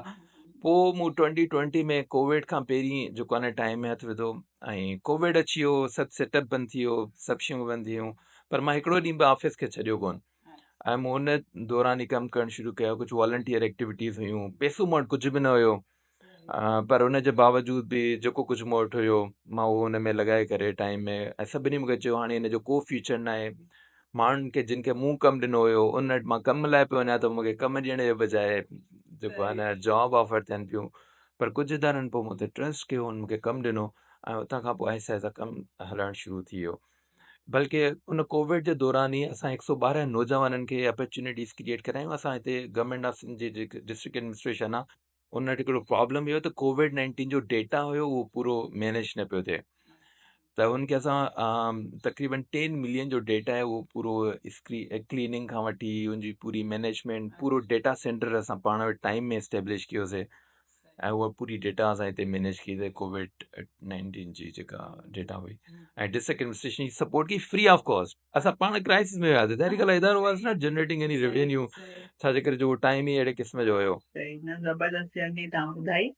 पोइ मूं 2020 में कोविड खां पहिरीं जेको आहे न टाइम में हथु विधो ऐं कोविड अची वियो, सभु सेटअप बंदि थी वियो, सभु शयूं बंदि थी वियूं। पर मां हिकिड़ो ॾींहुं बि ऑफिस खे छॾियो कोन ऐं मूं उन दौरान ई कमु करणु शुरू कयो। कुझु वॉलंटियर एक्टिविटीज़ हुयूं, पैसो मूं वटि कुझु बि न हुयो, पर उन जे बावजूद बि जेको कुझु मूं वटि हुयो मां उहो उन में लॻाए करे टाइम में। ऐं सभिनी मूंखे चयो हाणे हिन जो को फ्यूचर न आहे। माण्हुनि खे जिन खे मूं कमु ॾिनो हुयो उन वटि मां कम लाइ पियो वञा त मूंखे कमु ॾियण जे बजाए जेको आहे न जॉब ऑफर थियनि पियूं। पर कुझु इदारनि पोइ मूं ते ट्रस्ट कयो, हुन मूंखे कमु ॾिनो ऐं उतां खां पोइ आहिस्ता आहिस्ता कमु हलणु शुरू थी वियो। बल्कि उन कोविड जे दौरान ई असां 112 नौजवाननि खे अपॉर्चुनिटीज़ क्रिएट करायूं। असां हिते गवर्नमेंट ऑफ सिंध जी जेकी डिस्ट्रिक्ट एडमिनिस्ट्रेशन आहे उन वटि हिकिड़ो प्रॉब्लम हुयो त कोविड-19 जो डेटा हुयो उहो पूरो मैनेज न पियो थिए। त उनखे असां तक़रीबन 10 मिलियन जो डेटा आहे उहो पूरो क्लीनिंग खां वठी उनजी पूरी मैनेजमेंट, पूरो डेटा सेंटर असां पाण वटि टाइम में इस्टेब्लिश कयोसीं ऐं उहा पूरी डेटा असां हिते मैनेज कई कोविड-19 जी जेका डेटा हुई। ऐं डिस्ट्रिक्ट एडमिनिस्ट्रेशन जी सपोर्ट की फ्री ऑफ कॉस्ट। असां पाण क्राइसिस में वियासीं, तहरीक इदारो वाज़ नॉट जनरेटिंग एनी रेवेन्यू, छाजे करे जो टाइम ई अहिड़े क़िस्म जो हुयो। हिन ज़बरदस्त जर्नी तव्हां ॿुधाई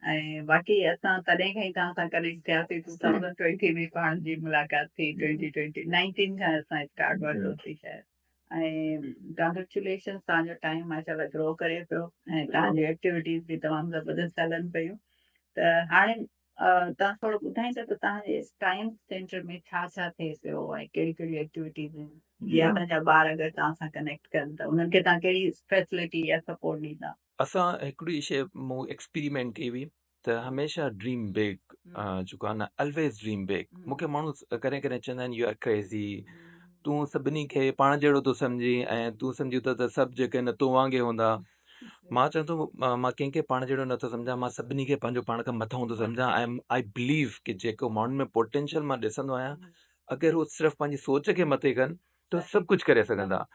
ऐं बाक़ी असां तॾहिं खां ई तव्हां सां कनेक्ट थियासीं। 2020 में पाण जी मुलाक़ात थी, 2019 खां असां स्टार्ट वरितोसीं शायदि। ऐं कॉन्ग्रेचुलेशन, तव्हांजो टाइम माशाल्लाह ग्रो करे पियो ऐं तव्हांजी एक्टिविटीज़ बि तमामु ज़बरदस्त हलनि पियूं। त हाणे तव्हां थोरो ॿुधाईंदा त तव्हांजे टाइम सेंटर में छा छा थिए पियो ऐं कहिड़ी कहिड़ी एक्टिविटीज़ आहिनि, जीअं असांजा ॿार अगरि तव्हां सां कनेक्ट कनि त उन्हनि खे तव्हां कहिड़ी फैसिलिटी या सपोर्ट ॾींदा? असां हिकिड़ी शइ मूं एक्सपेरिमेंट कई हुई त हमेशह ड्रीम बिग, जेको आहे न ऑलवेज़ ड्रीम बिग। मूंखे माण्हू कॾहिं कॾहिं चवंदा आहिनि यू आर क्रेज़ी, तूं सभिनी खे पाण जहिड़ो थो सम्झी ऐं तूं सम्झी त सभु जेके न तो वांगुरु हूंदा। मां चवां थो मां कंहिंखे पाण जहिड़ो नथो सम्झां, मां सभिनी खे पंहिंजो पाण खां मथां थो सम्झां। आई बिलीव कि जेको माण्हुनि में पोटेंशियल मां ॾिसंदो आहियां, अगरि उहो सिर्फ़ु पंहिंजी सोच खे मथे कनि त सभु कुझु करे सघंदा।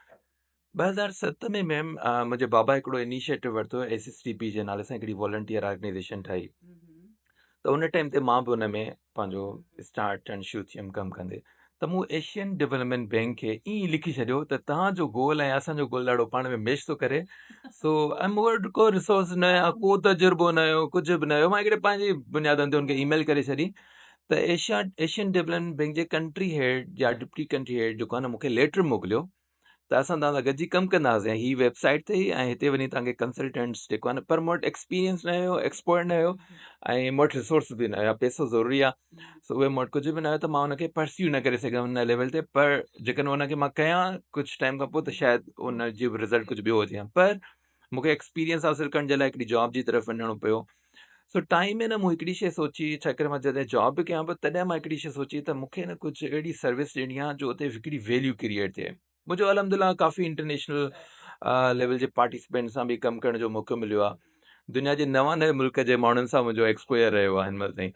2007 में मैम मुंहिंजे बाबा हिकिड़ो इनिशिएटिव वरितो, SSTP जे नाले सां हिकिड़ी वॉलंटियर ऑर्गेनाइज़ेशन ठाही। त उन टाइम ते मां बि उन में पंहिंजो स्टार्ट थियणु शुरू थी वियुमि कमु कंदे। त मूं एशियन डेवलपमेंट बैंक खे ईअं लिखी छॾियो त तव्हांजो गोल ऐं असांजो गोल ॾाढो पाण में मैच थो करे। सो मूं वटि को रिसोर्स न हुया, को तजुर्बो न हुयो, कुझु बि न हुयो। मां हिकिड़े पंहिंजी बुनियादनि ते हुनखे ईमेल करे छॾी त एशियन डेवलपमेंट बैंक जे कंट्री हेड या डिप्टी कंट्री हेड जेको आहे न मूंखे लेटर मोकिलियो त असां तव्हां सां गॾिजी कमु कंदासीं। ही वेबसाइट ते ई ऐं हिते वञी तव्हांखे कंसल्टेंट्स जेको आहे न, पर मूं वटि एक्सपीरियंस न हुयो, एक्सपर्ट न हुयो ऐं मूं वटि रिसोर्स बि न हुया, पैसो ज़रूरी आहे। सो उहे मूं वटि कुझु बि न हुयो त मां हुनखे परस्यू न करे सघियुमि हुन लेवल ते। पर जेकॾहिं हुनखे मां कयां कुझु टाइम खां पोइ त शायदि हुनजी बि रिज़ल्ट कुझु ॿियो थिया। पर मूंखे एक्सपीरियंस हासिलु करण जे लाइ हिकिड़ी जॉब जी तरफ़ वञिणो पियो। सो टाइम में न मूं हिकिड़ी शइ सोची, छा करे मां जॾहिं जॉब बि कयां पियो तॾहिं मां हिकिड़ी शइ सोची त मूंखे न कुझु अहिड़ी सर्विस ॾियणी आहे जो उते हिकिड़ी वैल्यू क्रिएट थिए। मुंहिंजो अल्हम्दुलिल्लाह काफ़ी इंटरनेशनल लेवल जे पार्टिसिपेंट सां बि कमु करण जो मौक़ो मिलियो आहे। दुनिया जे 99 मुल्क जे माण्हुनि सां मुंहिंजो एक्सपोयर रहियो आहे हिन महिल ताईं।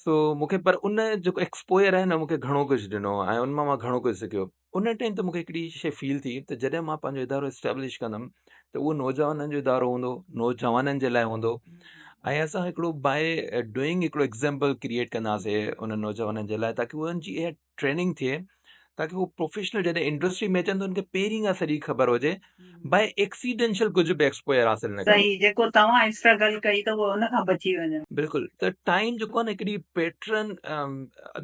सो मूंखे पर उन जेको एक्सपोयर आहे न, मूंखे घणो कुझु ॾिनो ऐं उन मां घणो कुझु सिखियो। उन टाइम ते मूंखे हिकिड़ी शइ फील थी त जॾहिं मां पंहिंजो इदारो इस्टेब्लिश कंदुमि त उहो नौजवाननि जो इदारो हूंदो, नौजवाननि जे लाइ हूंदो ऐं असां हिकिड़ो बाय डूइंग हिकिड़ो एग्ज़ाम्पल क्रिएट कंदासीं उन नौजवाननि जे लाइ, ताकी उन्हनि जी इहा ट्रेनिंग थिए ताकी हू प्रोफेशनल जॾहिं इंडस्ट्री में अचनि त उनखे पहिरीं खां सॼी ख़बर हुजे बाय एक्सीडेंशियल कुझु बि एक्सपोयर हासिल न कनि। सही, जेको तव्हां स्ट्रगल कई त उहो उन खां बची वञनि। बिल्कुलु, त टाइम जेको आहे न हिकिड़ी pattern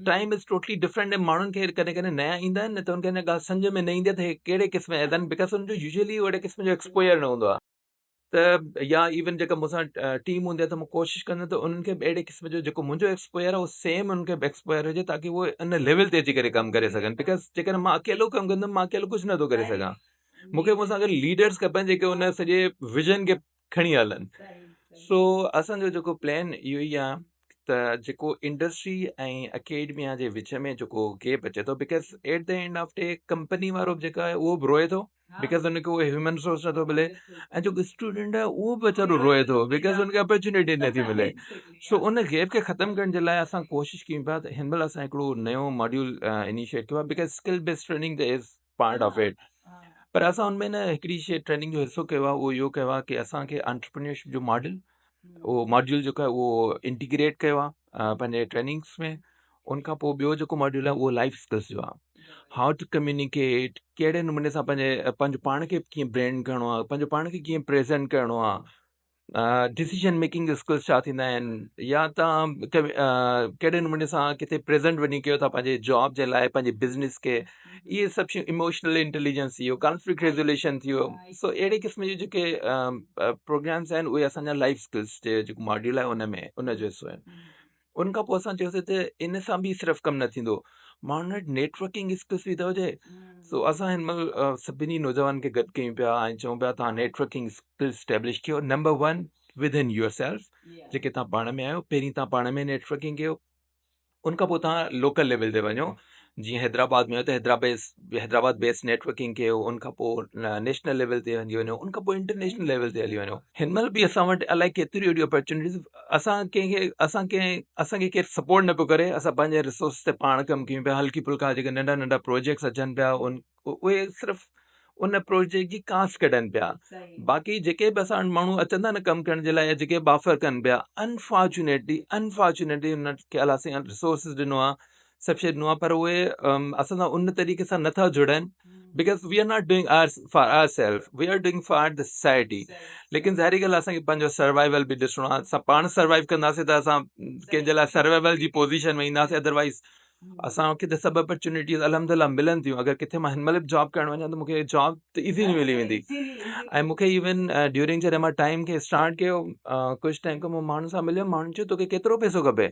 time is totally different. ऐं माण्हुनि खे कॾहिं कॾहिं नया ईंदा आहिनि न त उनखे हिन ॻाल्हि सम्झ में न ईंदी आहे त हे कहिड़े क़िस्म जा आहिनि, बिकॉज़ हुनजो यूजुअली ओहिड़े क़िस्म जो एक्सपोयर न हूंदो आहे। त या इवन जेका मूंसां टीम हूंदी आहे त मां कोशिशि कंदो त उन्हनि खे बि अहिड़े क़िस्म जो जेको मुंहिंजो एक्सपोयर आहे उहो सेम उनखे बि एक्सपोयर हुजे ताकी उहे इन लेवल ते अची करे कमु करे सघनि। बिकॉज़ जेकॾहिं मां अकेलो कमु कंदुमि मां अकेलो कुझु नथो करे सघां। मूंखे मूंसां गॾु लीडर्स खपनि जेके उन सॼे विजन खे खणी हलनि। सो असांजो जेको प्लान इहो ई आहे त जेको इंडस्ट्री ऐं अकेडमिया जे विच में जेको गैप अचे थो, because at the end of day company वारो जेका आहे उहो बि रोए थो बिकॉज़ हुनखे उहो ह्यूमन रिसोर्स नथो मिले, ऐं जेको स्टूडेंट आहे उहो बि वीचारो रोए थो बिकॉज़ हुनखे अपॉर्चुनिटी नथी मिले। सो उन गैप खे ख़तमु करण जे लाइ असां कोशिशि कयूं पिया त हिन महिल असां हिकिड़ो नयो मॉड्यूल इनिशिएट कयो आहे, because skill based training the is part of it. पर असां हुनमें न हिकिड़ी शइ ट्रेनिंग जो हिसो कयो आहे, उहो इहो कयो आहे की असांखे एंटरप्रेन्योरशिप जो उहो मॉड्यूल जेको आहे उहो इंटीग्रेट कयो आहे पंहिंजे ट्रेनिंग्स में। उनखां पोइ ॿियो जेको मॉड्यूल आहे उहो लाइफ स्किल्स जो आहे। हाउ टू कम्युनिकेट, कहिड़े नमूने सां पंहिंजे पाण खे कीअं ब्रांड करिणो आहे, पंहिंजो पाण खे कीअं प्रेज़ेंट करिणो आहे, डिसीजन मेकिंग स्किल्स छा थींदा आहिनि, या तव्हां कहिड़े नमूने सां किथे प्रेज़ेंट वञी कयो था पंहिंजे जॉब जे लाइ, पंहिंजे बिज़नेस खे, इहे सभु शयूं, इमोशनल इंटेलिजेंस थी वियो, कॉन्फ्लिक्ट रेज़ोल्यूशन थी वियो। सो अहिड़े क़िस्म जी जेके प्रोग्राम्स आहिनि उहे असांजा लाइफ स्किल्स जे जेको मॉड्यूल आहे उन में उनजो हिसो आहिनि। उनखां पोइ असां चयोसीं त इन सां बि सिर्फ़ु कमु न थींदो, माण्हुनि वटि नेटवर्किंग स्किल्स बि त हुजे। सो असां हिन महिल सभिनी नौजवान खे गॾु कयूं पिया ऐं चऊं पिया तव्हां नेटवर्किंग स्किल्स स्टैब्लिश कयो। Number 1 with in your self, जेके तव्हां पाण में आहियो पहिरीं तव्हां पाण में नेटवर्किंग कयो। उनखां पोइ तव्हां लोकल लेवल ते वञो, जीअं हैदराबाद में हो त हैदराबाद बेस्ड नेटवर्किंग कयो। उनखां पोइ नेशनल लेवल ते हली वञो, उनखां पोइ इंटरनेशनल लेवल ते हली वञो। हिन महिल बि असां वटि अलाए केतिरियूं अहिड़ियूं अपॉर्चुनिटीज़, असांखे केरु सपोर्ट न पियो करे, असां पंहिंजे रिसोर्स ते पाण कमु कयूं पिया। हल्की फुल्का जेके नंढा नंढा प्रोजेक्ट्स अचनि पिया उहे सिर्फ़ु उन प्रोजेक्ट जी कांस कढनि पिया। बाक़ी जेके बि असां माण्हू अचनि था न कमु करण जे लाइ, जेके बि ऑफर कनि पिया, अनफॉर्चुनेटली उनखे असां रिसोर्सिस ॾिनो आहे, सभु शइ ॾिनो आहे, पर उहे असां सां उन तरीक़े सां नथा जुड़नि because we are not doing for our self, we are doing for the society. लेकिन ज़ाहिरी ॻाल्हि आहे असांखे पंहिंजो सर्वाइवल बि ॾिसणो आहे। असां पाण सर्वाइव कंदासीं त असां कंहिंजे लाइ सर्वाइवल जी पोज़ीशन में ईंदासीं, अदरवाइज़ असांखे त सभु अपॉर्चुनिटीज़ अल्हम्दुलिल्लाह मिलनि थियूं। अगरि किथे मां हिन महिल बि जॉब करणु वञा त मूंखे जॉब त इज़ीली मिली वेंदी। ऐं मूंखे इवन ड्यूरिंग जॾहिं मां टाइम खे स्टार्ट कयो, कुझु टाइम खां मां माण्हुनि सां मिलियुमि, माण्हुनि चयो तोखे केतिरो पैसो खपे,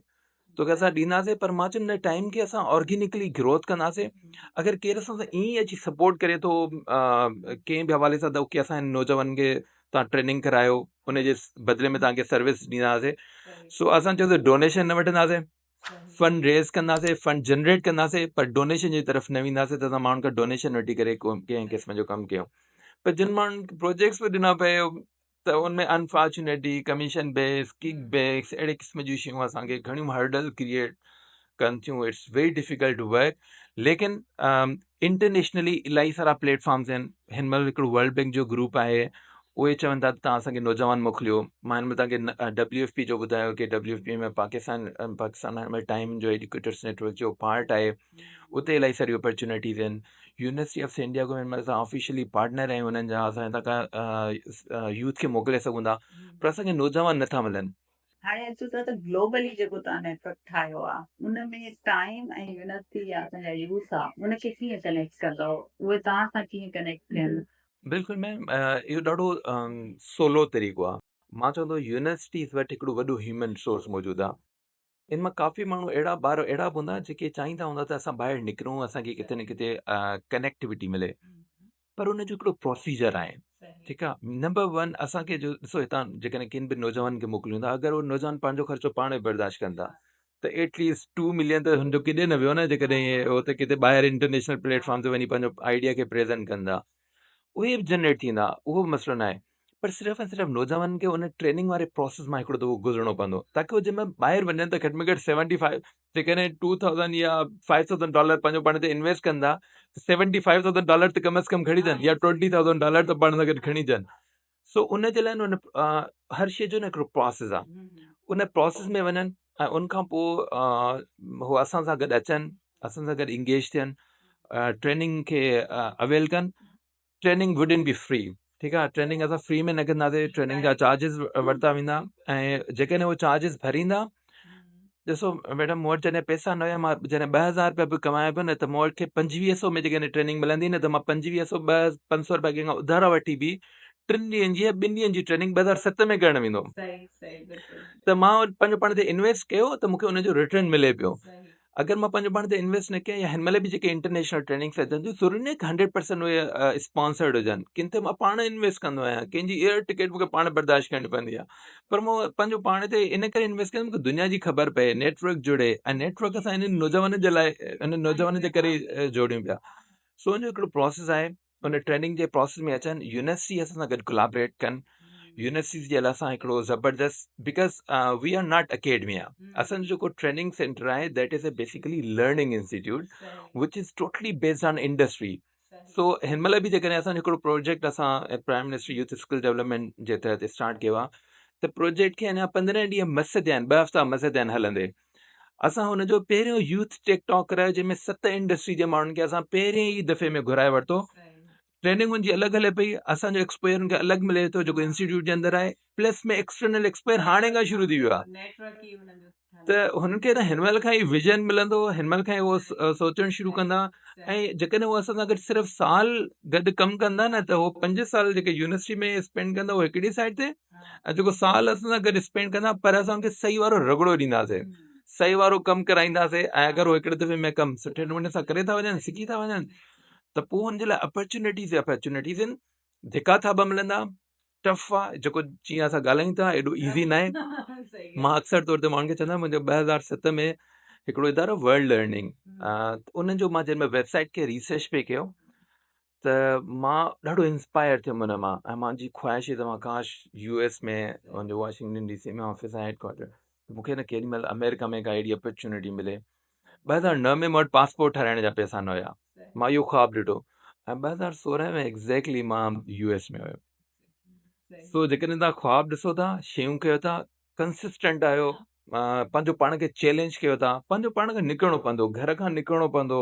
तोखे असां ॾींदासीं। पर मां चयुमि न, टाइम खे असां ऑर्गेनिकली ग्रोथ कंदासीं। अगरि केरु असां सां ईअं अची सपोर्ट करे थो कंहिं बि हवाले सां, त की असां हिन नौजवान खे तव्हां ट्रेनिंग करायो, उनजे बदिले में तव्हांखे सर्विस ॾींदासीं। सो असां चयोसीं डोनेशन न वठंदासीं, फंड रेज़ कंदासीं, फंड जनरेट कंदासीं, पर डोनेशन जी तरफ़ न वेंदासीं त असां माण्हुनि खां डोनेशन वठी करे कंहिं क़िस्म जो कमु कयूं। पर जिन माण्हुनि खे प्रोजेक्ट्स बि ॾिना पियो त उनमें unfortunately commission base, kickbacks, अहिड़े क़िस्म जूं शयूं असांखे घणियूं हर्डल क्रिएट कनि थियूं। It's very difficult to work. लेकिन इंटरनेशनली इलाही सारा प्लेटफॉर्म्स आहिनि। हिन महिल हिकिड़ो वर्ल्ड बैंक जो ग्रुप आहे, उहे चवनि था तव्हां असांखे नौजवान मोकिलियो। मां हिन महिल तव्हांखे WFP जो ॿुधायो कि WFP में पाकिस्तान हिन महिल टाइम जो एजुकेटर्स नेटवर्क जो पार्ट आहे, उते इलाही सारी अपॉर्चुनिटीज़ आहिनि। यूनिवर्सिटी ऑफ इंडिया को हिन महिल असां ऑफिशियली पार्टनर आहियूं हुननि जा। असां हितां खां यूथ खे मोकिले सघूं था, पर असांखे नौजवान नथा मिलनि। हाणे अचूं था त ग्लोबली जेको तव्हां नेटवर्क ठाहियो आहे, उन में टाइम ऐं यूनिवर्सिटी या असांजा यूथ आहे, उनखे कीअं कनेक्ट कंदव, उहे तव्हां सां कीअं कनेक्ट थियनि? बिल्कुलु मैम, इहो ॾाढो सवलो तरीक़ो आहे। मां चवंदो यूनिवर्सिटीज़ वटि हिकिड़ो वॾो ह्यूमन रिसोर्स मौजूदु आहे। इन मां काफ़ी माण्हू ॿार अहिड़ा बि हूंदा जेके चाहींदा हूंदा त असां ॿाहिरि निकिरूं, असांखे किथे न किथे कनेक्टिविटी मिले, पर उनजो हिकिड़ो प्रोसीजर आहे। ठीकु आहे। नंबर 1 असांखे जो ॾिसो, हितां जेकॾहिं किन बि नौजवान खे मोकिलियूं था, अगरि उहे नौजवान पंहिंजो ख़र्चो पाण बर्दाश्त कनि था, त एटलीस्ट 2 मिलियन त हुनजो किथे न वियो न, जेकॾहिं हुते किथे ॿाहिरि इंटरनेशनल प्लेटफॉर्म ते वञी पंहिंजो आइडिया खे प्रेज़ेंट कंदा, उहे बि जनरेट थींदा, उहो बि मसइलो न आहे। पर सिर्फ़ु ऐं सिर्फ़ु नौजवाननि खे उन ट्रेनिंग वारे प्रोसेस मां हिकिड़ो दफ़ो गुज़रणो पवंदो, ताकी उहो जंहिंमहिल ॿाहिरि वञनि त घटि में घटि 75, जेकॾहिं $2,000 या $5,000 पंहिंजो पाण ते इन्वेस्ट कंदा, $75,000 त कम अज़ कम खणी अचनि, या $20,000 त पाण सां गॾु खणी अचनि। सो उन जे लाइ उन हर शइ जो न हिकिड़ो प्रोसेस आहे। उन प्रोसेस में वञनि ऐं उनखां पोइ उहो असां सां गॾु अचनि, असां सां गॾु इंगेज थियनि, ट्रेनिंग खे अवेल कनि. Training wouldn't be free. ठीकु आहे. ट्रेनिंग असां फ्री में न कंदासीं. ट्रेनिंग जा चार्जिस वरिता वेंदा ऐं जेकॾहिं उहे चार्जिस भरींदा. ॾिसो मैडम, मूं वटि जॾहिं पैसा न हुया, मां जॾहिं 2000 रुपया बि कमाया पियो न, त मूं वटि 2500 में जेकॾहिं ट्रेनिंग मिलंदी न, त मां 2500 500 रुपया कंहिंखां उधार वठी बि 3 ॾींहंनि जी या 2 ॾींहंनि जी ट्रेनिंग 2007 में करणु वेंदो हुउमि. त मां पंहिंजो पाण ते इन्वेस्ट कयो त मूंखे उनजो रिटर्न मिले पियो. अगरि मां पंहिंजो पाण ते इन्वेस्ट न कयां, या हिन महिल बि जेके इंटरनेशनल ट्रेनिंग्स अचनि थियूं, ज़रूरी न 100% उहे स्पॉन्सर्ड हुजनि. किन ते मां पाण इन्वेस्ट कंदो आहियां. कंहिंजी एयर टिकट मूंखे पाण बर्दाश्त करणी पवंदी आहे, पर मां पंहिंजो पाण ते इन करे इन्वेस्ट कयां मूंखे दुनिया जी ख़बर पए, नेटवर्क जुड़े. ऐं नेटवर्क असां इन नौजवान जे लाइ, इन नौजवान जे करे जोड़ियूं पिया. सो उनजो हिकिड़ो प्रोसेस आहे. उन ट्रेनिंग जे प्रोसेस में अचनि, यूनिवर्सिटी असां सां गॾु कोलैबोरेट कनि. यूनिवर्सिटीज़ जे लाइ असां हिकिड़ो ज़बरदस्त, because we are not academia. असांजो जेको ट्रेनिंग सेंटर आहे, that is a basically learning institute which is totally based on industry. So हिन महिल बि जेकॾहिं असांजो हिकिड़ो प्रोजेक्ट असां prime minister youth skill development जे तहत स्टार्ट कयो आहे, त प्रोजेक्ट खे अञा 15 ॾींहं मस थिया आहिनि, 2 हफ़्ता मस थिया आहिनि हलंदे. असां हुनजो पहिरियों यूथ टेक टॉक करायो, जंहिंमें 7 इंडस्ट्री जे माण्हुनि खे असां पहिरें ई दफ़े में घुराए वरितो. ट्रेनिंग उनजी अलॻि हले पई. असांजो एक्सपोयर हुनखे अलॻि मिले थो, जेको इंस्टीट्यूट जे अंदरि आहे. प्लस में एक्सटर्नल एक्सपोयर हाणे खां शुरू थी वियो आहे. त हुननि खे न हिन महिल खां ई विजन मिलंदो, हिन महिल खां ई उहो सोचणु शुरू कंदा. ऐं जेकॾहिं उहे असां सां गॾु सिर्फ़ु साल गॾु कमु कंदा न, त उहो 5 साल जेके यूनिवर्सिटी में स्पेंड कंदा उहो हिकिड़ी साइड ते, ऐं जेको साल असां सां गॾु स्पेंड कंदा, पर असां उनखे सही वारो रगड़ो ॾींदासीं, सही वारो कमु कराईंदासीं. ऐं अगरि उहो हिकिड़े दफ़े में कमु सुठे नमूने सां करे था वञनि, सिखी था वञनि, त पोइ हुनजे लाइ अपॉर्चुनिटीज़ आहिनि. धिका था बि मिलंदा. टफ आहे जेको जीअं असां ॻाल्हायूं था, एॾो ईज़ी न आहे. मां अक्सर तौर ते माण्हुनि खे चवंदो आहियां, मुंहिंजो 2007 में हिकिड़ो इदारो वर्ल्ड लर्निंग, उन्हनि जो मां जंहिंमें वेबसाइट खे रिसर्च पे कयो, त मां ॾाढो इंस्पायर थियुमि उन मां. ऐं मुंहिंजी ख़्वाहिश हुई त मां काश US में, मुंहिंजो वाशिंगटन DC में ऑफिस आहे, हेडक्वार्टर, मूंखे न केॾी महिल अमेरिका में का अहिड़ी अपॉर्चुनिटी मिले. 2009 में मूं वटि पासपोर्ट ठाराइण जा पैसा न हुया. मां इहो ख़्वाबु ॾिठो, ऐं 2016 में एग्ज़ैक्टली मां US में हुयो. सो जेकॾहिं तव्हां ख़्वाबु ॾिसो था, शयूं कयो था, कंसिस्टेंट आहियो, पंहिंजो पाण खे चैलेंज कयो था, पंहिंजो पाण खे निकिरणो पवंदो, घर खां निकिरणो पवंदो.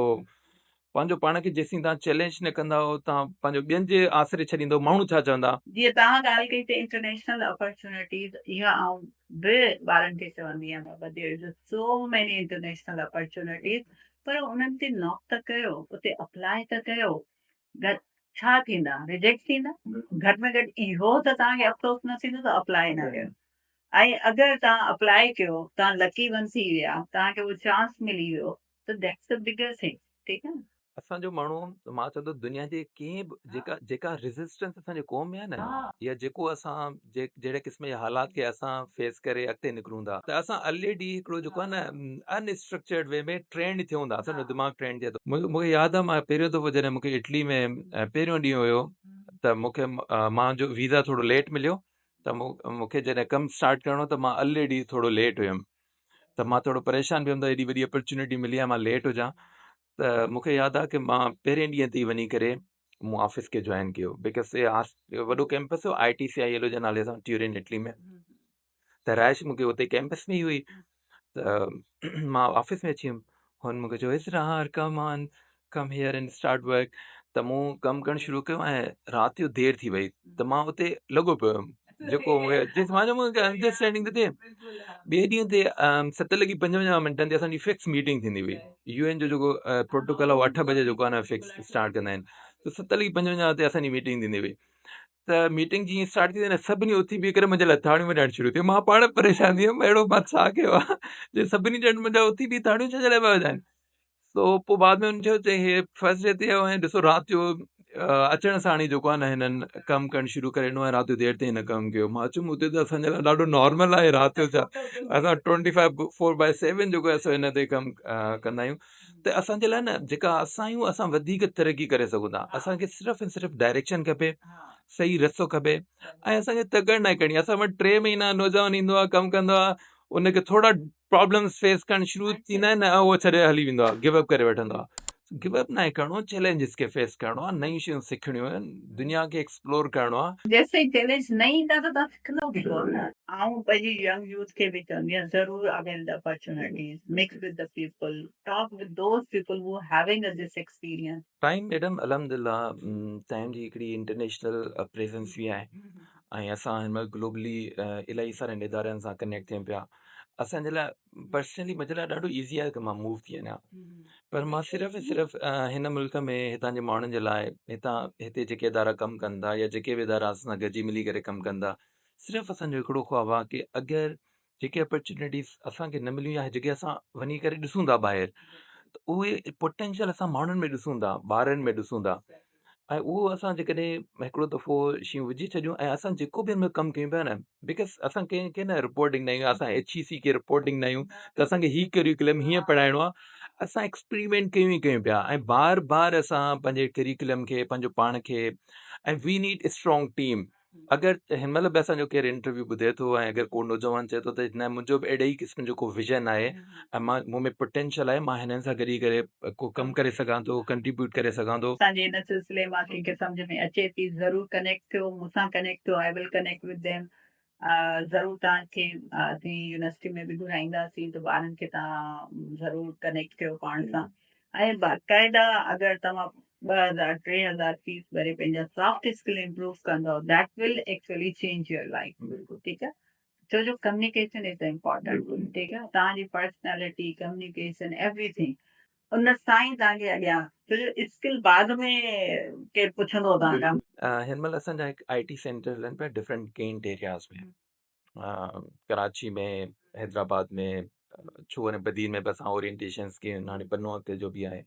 पंहिंजो पाण खे जेसीं तव्हां चैलेंज न कंदा, तव्हां पंहिंजो ॿियनि जे आसिरे छॾींदो, माण्हू छा चवंदा. जीअं तव्हां ॻाल्हि कई त इंटरनेशनल अपॉर्चुनिटीज़, इहा आउं बि ॿारनि खे चवंदी आहियां, बाबा there is so many international opportunities, पर उन्हनि ते नॉक त कयो, उते अप्लाई त कयो. छा थींदा, रिजेक्ट थींदा. घटि में घटि इहो त तव्हांखे अफ़सोस न थींदो त अप्लाई न कयो. ऐं अगरि तव्हां अप्लाई कयो, तव्हां लकी बणिजी विया, तव्हांखे उहो चांस मिली वियो, त दैट्स द बिगर थिंग. ठीकु आहे. असांजो माण्हू, मां चवंदो दुनिया जे कंहिं बि जेका रेज़िस्टेंस असांजे क़ौम में आहे न, या जेको असां जहिड़े क़िस्म जे हालात खे असां फेस करे अॻिते निकिरूं था, त असां ऑलरेडी हिकिड़ो जेको आहे न अनस्ट्रक्चर्ड वे में ट्रेंड थियूं था. असांजो दिमाग़ ट्रेंड थिए थो. मूंखे यादि आहे, मां पहिरियों दफ़ो जॾहिं मूंखे इटली में पहिरियों ॾींहुं हुयो, त मूंखे मुंहिंजो वीज़ा थोरो लेट मिलियो. त मूंखे जॾहिं कमु स्टार्ट करिणो, त मां ऑलरेडी थोरो लेट हुयुमि. त मां थोरो परेशान बि हुयुमि त एॾी वॾी अपॉर्चुनिटी मिली आहे, मां लेट हुजां. त मूंखे यादि आहे कि मां पहिरें ॾींहं ते वञी करे मूं ऑफिस खे जॉइन कयो, बिकॉज़ वॾो कैंपस हो ITCIL जे नाले सां, ट्यूरिन इटली में. त रहाइश मूंखे उते कैंपस में ई हुई. त मां ऑफिस में अची वियुमि. हुन मूंखे चयो, इसरार come here and start work. त मूं कमु करणु शुरू कयो, ऐं राति जो देरि थी वई, त मां उते लॻो पियो हुयुमि. जेको मूंखे अंडरस्टैंडिंग थी थिए. ॿिए ॾींहं ते 7:55 ते असांजी फिक्स मीटिंग थींदी हुई. UN जो जेको प्रोटोकॉल आहे, उहो 8 बजे जेको आहे न फिक्स स्टार्ट कंदा आहिनि. त 7:55 ते असांजी मीटिंग थींदी हुई. त मीटिंग जीअं स्टार्ट थी, न सभिनी उथी बीह करे मुंहिंजे लाइ ताड़ियूं वॼाइणु शुरू थियो. मां पाण परेशान थी वियुमि, अहिड़ो मां छा कयो आहे जे सभिनी ॼण मुंहिंजा उथी बीह ताड़ियूं छा जे लाइ पिया वॼाइनि. सो पोइ बाद में हुन चयो त हे फर्स्ट डे ते आयो, ऐं ॾिसो राति जो अचण सां हाणे जेको आहे न हिननि कमु करणु शुरू करे ॾिनो, ऐं राति जो देरि ताईं हिन कमु कयो. मां चयुमि उते त असांजे लाइ ॾाढो नॉर्मल आहे, राति जो छा, असां 24/7 जेको आहे असां हिन ते कमु कंदा आहियूं. त असांजे लाइ न जेका असां आहियूं, असां वधीक तरक़ी करे सघूं था. असांखे सिर्फ़ु ऐं सिर्फ़ु डायरेक्शन खपे, सही रस्तो खपे, ऐं असांखे तकड़ि न करणी. असां वटि 3 महीना नौजवान ईंदो आहे, कमु कंदो आहे, उनखे थोरा प्रॉब्लम्स फेस करणु शुरू थींदा आहिनि, ऐं उहो छॾे हली वेंदो आहे, गिव अप करे वठंदो आहे. गिव अप ना करणो, चैलेंजेस खे फेस करणो आहे, नयूं शयूं सिखणियूं आहिनि, दुनिया खे एक्सप्लोर करणो आहे। जैसे चैलेंज नहीं ईंदा त तव्हां सिखंदव किथां न। आऊं पंहिंजी यंग यूथ खे बि चवंदी आहियां ज़रूर avail the opportunities, mix with the people, talk with those people who having this experience. Time madam अल्हम्दुलिल्लाह टाइम जी हिकिड़ी इंटरनेशनल प्रेजेंस बि आहे ऐं असां हिन महिल ग्लोबली इलाही सारनि इदारनि सां कनेक्ट थियूं पिया। असांजे लाइ पर्सनली मुंहिंजे लाइ ॾाढो ईज़ी आहे की मां मूव थी वञा, पर मां सिर्फ़ु ऐं सिर्फ़ु हिन मुल्क में हितां जे माण्हुनि जे लाइ, हिते जेके इदारा कमु कनि था या जेके बि इदारा असां सां गॾिजी मिली करे कमु कनि था, सिर्फ़ु असांजो हिकिड़ो ख़्वाबु आहे की अगरि जेके अपॉर्चुनिटीज़ असांखे न मिलियूं या जेके असां वञी करे ॾिसूं था ॿाहिरि, त उहे पोटेंशियल असां माण्हुनि में ॾिसूं था, ॿारनि में ॾिसूं था, ऐं उहो असां जेकॾहिं हिकिड़ो दफ़ो शयूं विझी छॾियूं ऐं असां जेको बि हिन में कमु कयूं पिया न, बिकॉज़ असां कंहिंखे न रिपोर्ट ॾींदा आहियूं, असां HEC खे रिपोर्ट ॾींदा आहियूं त असांखे हीअ करिकुलम हीअं पढ़ाइणो आहे, असां एक्सपेरिमेंट कयूं ई कयूं पिया ऐं बार बार असां पंहिंजे करिकुलम खे, पंहिंजो पाण खे, ऐं we need a strong team. अगरि हिन महिल बि असांजो केरु इंटरव्यू ॿुधे थो ऐं अगरि को नौजवान चए थो त न मुंहिंजो बि अहिड़े ई क़िस्म जो को विजन आहे ऐं मूं में पोटेंशियल आहे, मां हिननि सां गॾी करे को कमु करे सघां थो, कंट्रीब्यूट करे सघां थो। असांजे हिन सिलसिले मां कंहिंखे सम्झ में अचे थी ज़रूरु कनेक्ट थियो, मूंसां कनेक्ट थियो, I will connect with them. ज़रूरु तव्हांखे असीं यूनिवर्सिटी में बि घुराईंदासीं त ॿारनि खे तव्हां ज़रूरु कनेक्ट कयो पाण सां। ऐं बाक़ाइदा अगरि तव्हां 2,000-3,000 फीस भरे पंहिंजा सॉफ्ट स्किल इम्प्रूव कंदव, that will actually change your life. बिल्कुलु ठीकु आहे। छो जो कम्युनिकेशन इज़ इम्पॉर्टेंट, ठीकु आहे। तव्हांजी पर्सनैलिटी, कम्युनिकेशन, एवरीथिंग उन सां ई तव्हांखे अॻियां, छो जो स्किल बाद में केरु पुछंदो तव्हां खां। हिन महिल असांजा IT सेंटर हलनि पिया डिफरेंट केंट एरियाज़ में, कराची में, हैदराबाद में, छो वरी बदीन में बि असां ओरिएंटेशन्स कयूं आहिनि, हाणे पनो ते जो बि आहे।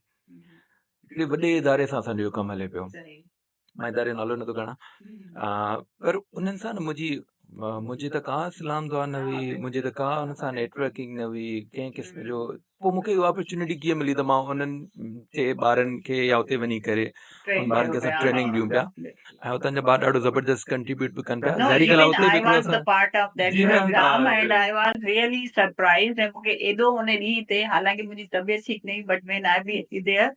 हिकिड़े वॾे इदारे सां असांजो इहो कमु हले पियो, मां इदारे जो नालो नथो खणां, पर उन्हनि सां न मुंहिंजी त का सलाम दुआ न हुई, मुंहिंजी त का हुन सां नेटवर्किंग न हुई कंहिं क़िस्म जो। पोइ मूंखे इहा अपॉर्चुनिटी कीअं मिली त मां उन्हनि खे ॿारनि खे या उते वञी करे उन ॿारनि खे असां ट्रेनिंग ॾियूं पिया ऐं हुतां जा ॿार ॾाढो ज़बरदस्त कंट्रीब्यूट बि कनि पिया। No, ज़ाहिरी ॻाल्हि आहे even उते बि I हिकिड़ो was the असां part of that ji program हाँ, and I was really surprised ऐं मूंखे एॾो उन ॾींहं ते, हालांकि मुंहिंजी तबियत ठीकु न हुई, but when I be there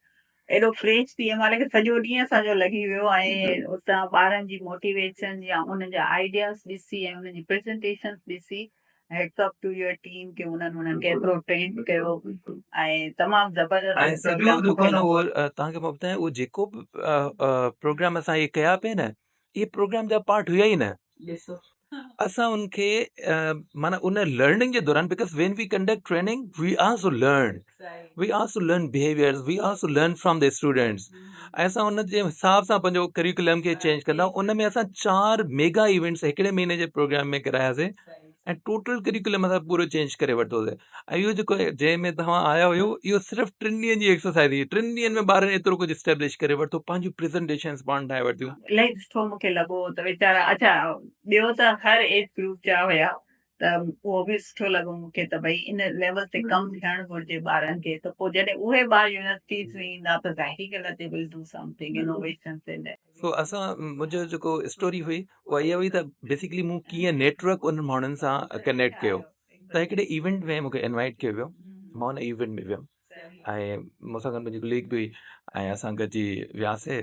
एॾो फ्रेश थी वियमि, हालांकि सॼो ॾींहुं असांजो लॻी वियो ऐं उतां ॿारनि जी मोटिवेशन या उन्हनि जा आइडियाज़ ॾिसी ऐं उन्हनि जी प्रेज़ेंटेशन ॾिसी, hats off to your team कि उन्हनि खे एतिरो ट्रेन कयो ऐं तमामु ऐं ज़बरदस्त सॼो प्रोग्राम जेको आहे न थियो। उहो तव्हांखे मां ॿुधायां, उहो जेको बि प्रोग्राम असां इहे कया पिया न, इहे प्रोग्राम जा पार्ट हुया ई न। असां उनखे माना उन लर्निंग जे दौरान, because when we conduct training we also learn behaviours, we also learn from the students, ऐं असां उन जे हिसाब सां पंहिंजो करिकुलम खे चेंज कंदा। उन में असां 4 मेगा इवेंट्स हिकिड़े महीने जे प्रोग्राम में करायासीं ऐं टोटल करिकुलम असां पूरो चेंज करे वरितोसीं। ऐं इहो जेको जंहिंमें तव्हां आया हुयो, इहो सिर्फ़ु 3 ॾींहंनि जी एक्सरसाइज़ हुई। 3 ॾींहंनि में ॿारनि एतिरो कुझु स्टैब्लिश करे वरितो, पंहिंजूं प्रेज़ेंटेशन्स पाण ठाहे वरितियूं। इलाही सुठो मूंखे लॻो त वीचारा, अच्छा ॿियो त हर एज ग्रुप जा हुया, त उहो बि सुठो लॻो मूंखे त भई इन लेवल ते कमु थियणु घुरिजे ॿारनि खे। त पोइ जॾहिं उहे ॿार यूनिवर्सिटीज़ में ईंदा त ज़ाहिरी ॻाल्हि आहे they will do something innovation in that. So असां मुंहिंजो जेको स्टोरी हुई उहा इहा हुई त बेसिकली मूं कीअं नेटवर्क उन माण्हुनि सां कनेक्ट कयो। त हिकिड़े इवेंट में मूंखे इनवाइट कयो वियो, मां हुन इवेंट में वियुमि ऐं मूंसां गॾु मुंहिंजी कोलीग बि हुई ऐं असां गॾिजी वियासीं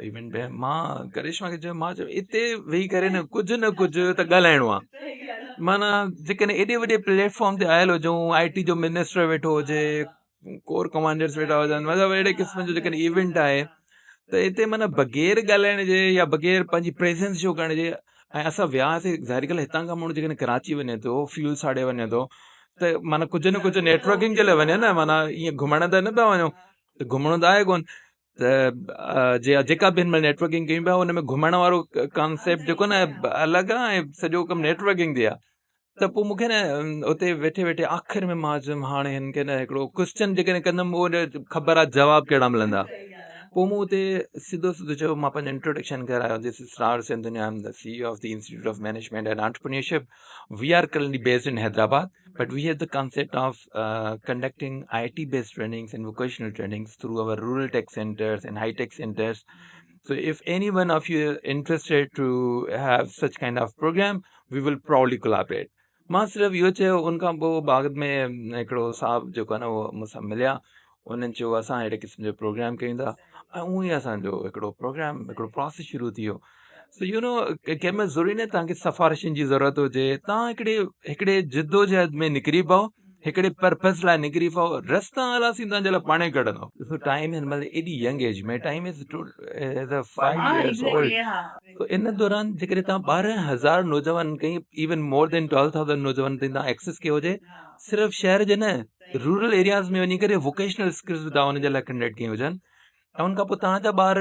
इवेंट में। मां करिश्मा खे चयो, मां चयो हिते वेही करे न कुझु त ॻाल्हाइणो आहे। माना जेकॾहिं एॾे वॾे प्लेटफॉर्म ते आयल हुजूं, IT जो मिनिस्टर वेठो हुजे, कोर कमांडर्स वेठा हुजनि, मतिलबु अहिड़े क़िस्म जो जेकॾहिं इवेंट आहे त हिते माना बग़ैर ॻाल्हाइण जे या बग़ैर पंहिंजी प्रेज़ेंस शो करण जे। ऐं असां वियासीं, ज़ाहिरी ॻाल्हि हितां खां माण्हू जेकॾहिं कराची वञे थो, फ्यूल साड़े वञे थो, त माना कुझु न कुझु नेटवर्किंग जे लाइ वञे न, माना ईअं घुमण त न था वञूं, त घुमणो त आहे कोन। त जेका बि हिन महिल नेटवर्किंग कयूं पिया, हुन में घुमण वारो कॉन्सेप्ट जेको न अलॻि आहे ऐं सॼो कमु नेटवर्किंग ते आहे। त पोइ मूंखे न उते वेठे वेठे आख़िर में मां चयुमि हाणे हिन खे न हिकिड़ो क्वेश्चन जेकॾहिं कंदुमि, उहो ख़बर आहे जवाब कहिड़ा मिलंदा। पोइ मूं उते सिधो चयो, मां पंहिंजो इंट्रोडक्शन करायो, this is Srar Sindhunia, I am the CEO of the Institute of Management and Entrepreneurship. We are currently based in Hyderabad, but we have the concept of conducting IT-based trainings and vocational trainings through our rural tech centers and high-tech centers. So if any one of you are interested to have such kind of program, we will proudly collaborate. मां सिर्फ़ु इहो चयो, उनखां पोइ बाद में हिकिड़ो साहब जेको आहे न उहो मूंसां मिलिया, उन्हनि चयो असां अहिड़े क़िस्म जो प्रोग्राम कयूं था ऐं उअं ई असांजो हिकिड़ो प्रोग्राम हिकिड़ो प्रोसेस शुरू थी वियो सो कंहिं महिल ज़रूरी न तव्हांखे सिफ़ारिशुनि जी ज़रूरत हुजे तव्हां हिकिड़े जिदोजहद में निकिरी पओ हिकिड़े पर्पस लाइ निकिरी पओ रस्ता हलासीं तव्हांजे लाइ पाणे कढंदो ॾिसो टाइम हिन महिल एॾी यंग एज में time is as a 5 years old exactly हाँ तो इन दौरान जेकॾहिं तव्हां 12,000 नौजवान कई इवन मोर देन 12,000 नौजवान ताईं तव्हां एक्सेस कयो हुजे सिर्फ़ु शहर जे न रूरल एरियाज़ में वञी करे वोकेशनल स्किल्स बि तव्हां हुनजे लाइ कंडक्ट कयूं हुजनि ऐं उनखां पोइ तव्हांजा ॿार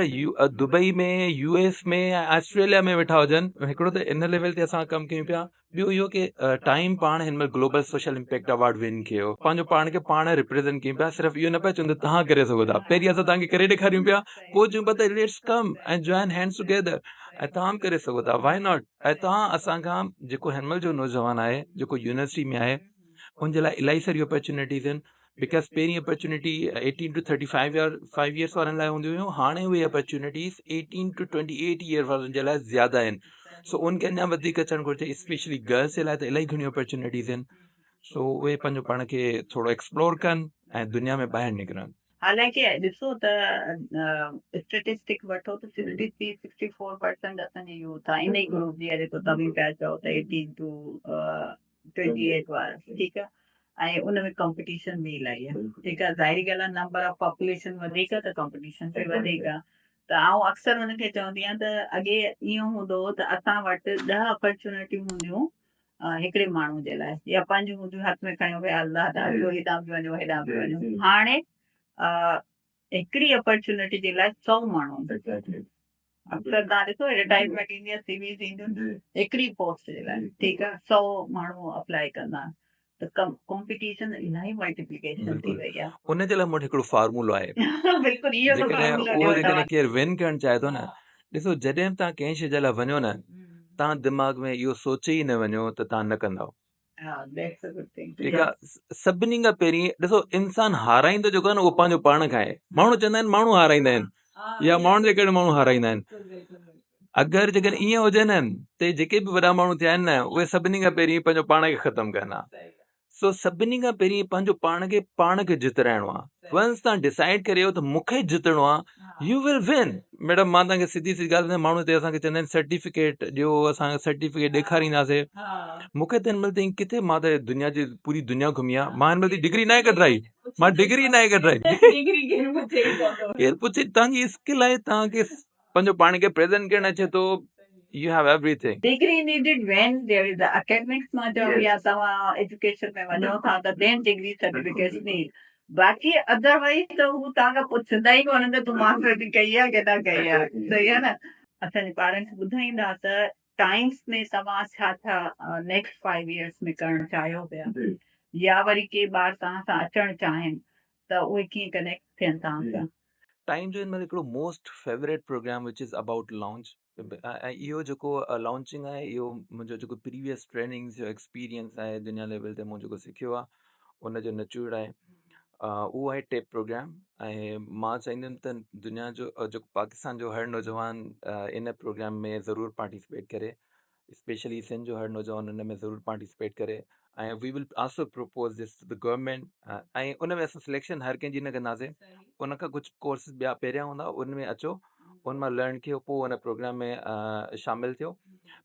दुबई में US में ऐं ऑस्ट्रेलिया में वेठा हुजनि हिकिड़ो त इन लेवल ते असां कमु कयूं पिया ॿियो इहो कि टाइम पाण हिन महिल global social impact award win कयो पंहिंजो पाण खे पाण रिप्रेज़ेंट कयूं पिया सिर्फ़ु इहो न पिया चवनि त तव्हां करे सघो था पहिरीं असां तव्हांखे करे ॾेखारियूं पिया पोइ चयूं पिया त लेट्स कम ऐं जॉइन हैंड्स टुगेदर ऐं तव्हां बि करे सघो था वाई नॉट ऐं तव्हां असांखां जेको हिन महिल जो नौजवान आहे जेको यूनिवर्सिटी में आहे उनजे लाइ इलाही सारी अपॉर्चुनिटीज़ आहिनि बिकॉज पहिरीं अपॉर्चुनिटी 18 to 35 years वारनि लाइ हूंदियूं हुयूं हाणे उहे अपॉर्चुनिटीज़ 18 to 28 years वारनि जे लाइ ज़्यादा आहिनि सो उनखे अञा वधीक अचणु घुरिजे स्पेशली गर्ल्स जे लाइ त इलाही घणियूं अपॉर्चुनिटीज़ आहिनि सो उहे पंहिंजो पाण खे थोरो एक्सप्लोर कनि ऐं दुनिया में ॿाहिरि निकिरनि हालांकि ॾिसो त स्टेटिस्टिक वठो त 63-64% असांजी यूथ आहे इन ई ग्रुप जी आहे जेको तव्हां पिया चओ त 18 to 28 वारा ठीकु आहे ऐं उन में कॉम्पिटिशन बि इलाही आहे ठीकु आहे ज़ाहिरी ॻाल्हि आहे नंबर ऑफ पॉपुलेशन वधीक त कॉम्पिटिशन बि वधीक आहे त आउं अक्सर हुनखे चवंदी आहियां त अॻे इहो हूंदो हो त असां वटि 10 अपॉर्चुनिटियूं हूंदियूं हिकिड़े माण्हू जे लाइ या पंज हूंदियूं हथ में खणियो भई अलाह ॾाढो हेॾां बि वञो हेॾां बि वञो हाणे हिकिड़ी अपॉर्चुनिटी जे लाइ 100 माण्हू अक्सर तव्हां ॾिसो एडवर्टाइज़मेंट ईंदी आहे सीवीज़ ईंदियूं हिकिड़ी पोस्ट जे लाइ ठीकु आहे 100 माण्हू अप्लाई कंदा त कॉम्पिटिशन इलाही मल्टीप्लिकेशन थी वई आहे उनजे लाइ मूं वटि हिकिड़ो फार्मूलो आहे बिल्कुलु इहो त जेकॾहिं फार्मूलो उहो ॾियो जेकॾहिं तव्हां केरु विन करणु चाहे थो न ॾिसो जॾहिं बि तव्हां कंहिं शइ जे लाइ वञो न तव्हां दिमाग़ में इहो सोचे ई न वञो त तव्हां न कंदव हा दैट्स अ गुड थिंग ठीकु आहे सभिनी खां पहिरीं ॾिसो इंसानु हाराईंदो जेको आहे न उहो पंहिंजो पाण खां आहे माण्हू चवंदा आहिनि माण्हू हाराईंदा आहिनि या माण्हू जेके माण्हू हाराईंदा आहिनि अगरि जेकॾहिं ईअं हुजे न त जेके बि वॾा माण्हू थिया आहिनि न उहे सभिनी खां पहिरीं पंहिंजो पाण खे ख़तमु कंदा सो सभिनी खां पहिरीं पंहिंजो पाण खे जितराइणो आहे वंस तव्हां डिसाइड करियो त मूंखे जितणो आहे यू विल विन मैडम मां तव्हांखे सिधी सी ॻाल्हि ॿुधायां माण्हू ते असांखे चवंदा आहिनि सर्टिफिकेट ॾियो असां सर्टिफिकेट ॾेखारींदासीं मूंखे त हिन महिल ताईं किथे मां त दुनिया जी पूरी दुनिया घुमी आहे मां हिन महिल ताईं डिग्री न आहे कढाई मां डिग्री न आहे कढाई केरु पुछे तव्हांजी स्किल आहे तव्हांखे पंहिंजो पाण खे प्रेज़ेंट करणु अचे थो U have everything Degree needed when there is the academics matter या तव्हां एजुकेशन में वञो था त then degree certificates need बाक़ी अदरवाइज त हू तव्हांखां पुछंदा ई कोन त तूं मास्टर कई आहे की न कई आहे सही आहे न असांजे ॿारनि खे ॿुधाईंदा त टाइम्स में तव्हां छा छा नेक्स्ट 5 years में करणु चाहियो पिया या वरी के ॿार तव्हां सां अचणु चाहिनि त उहे कीअं कनेक्ट थियनि तव्हां सां टाइम जो हिन महिल हिकिड़ो most favourite programme which is about launch ऐं इहो जेको लॉन्चिंग आहे इहो मुंहिंजो जेको प्रीवियस ट्रेनिंग्स जो एक्सपीरियंस आहे दुनिया लेवल ते मूं जेको सिखियो आहे उनजो निचोड़ आहे उहो आहे टेप प्रोग्राम ऐं मां चाहींदुमि त दुनिया जो जेको पाकिस्तान जो हर नौजवान इन प्रोग्राम में ज़रूरु पार्टिसिपेट करे स्पेशली सिंध जो हर नौजवान उन में ज़रूरु पार्टिसिपेट करे ऐं we will also propose this to the government ऐं उन में असां सिलेक्शन हर कंहिंजी न कंदासीं उनखां कुझु कोर्सिस ॿिया पहिरियां हूंदा उन में अचो उन मां लर्न कयो पोइ उन प्रोग्राम में शामिलु थियो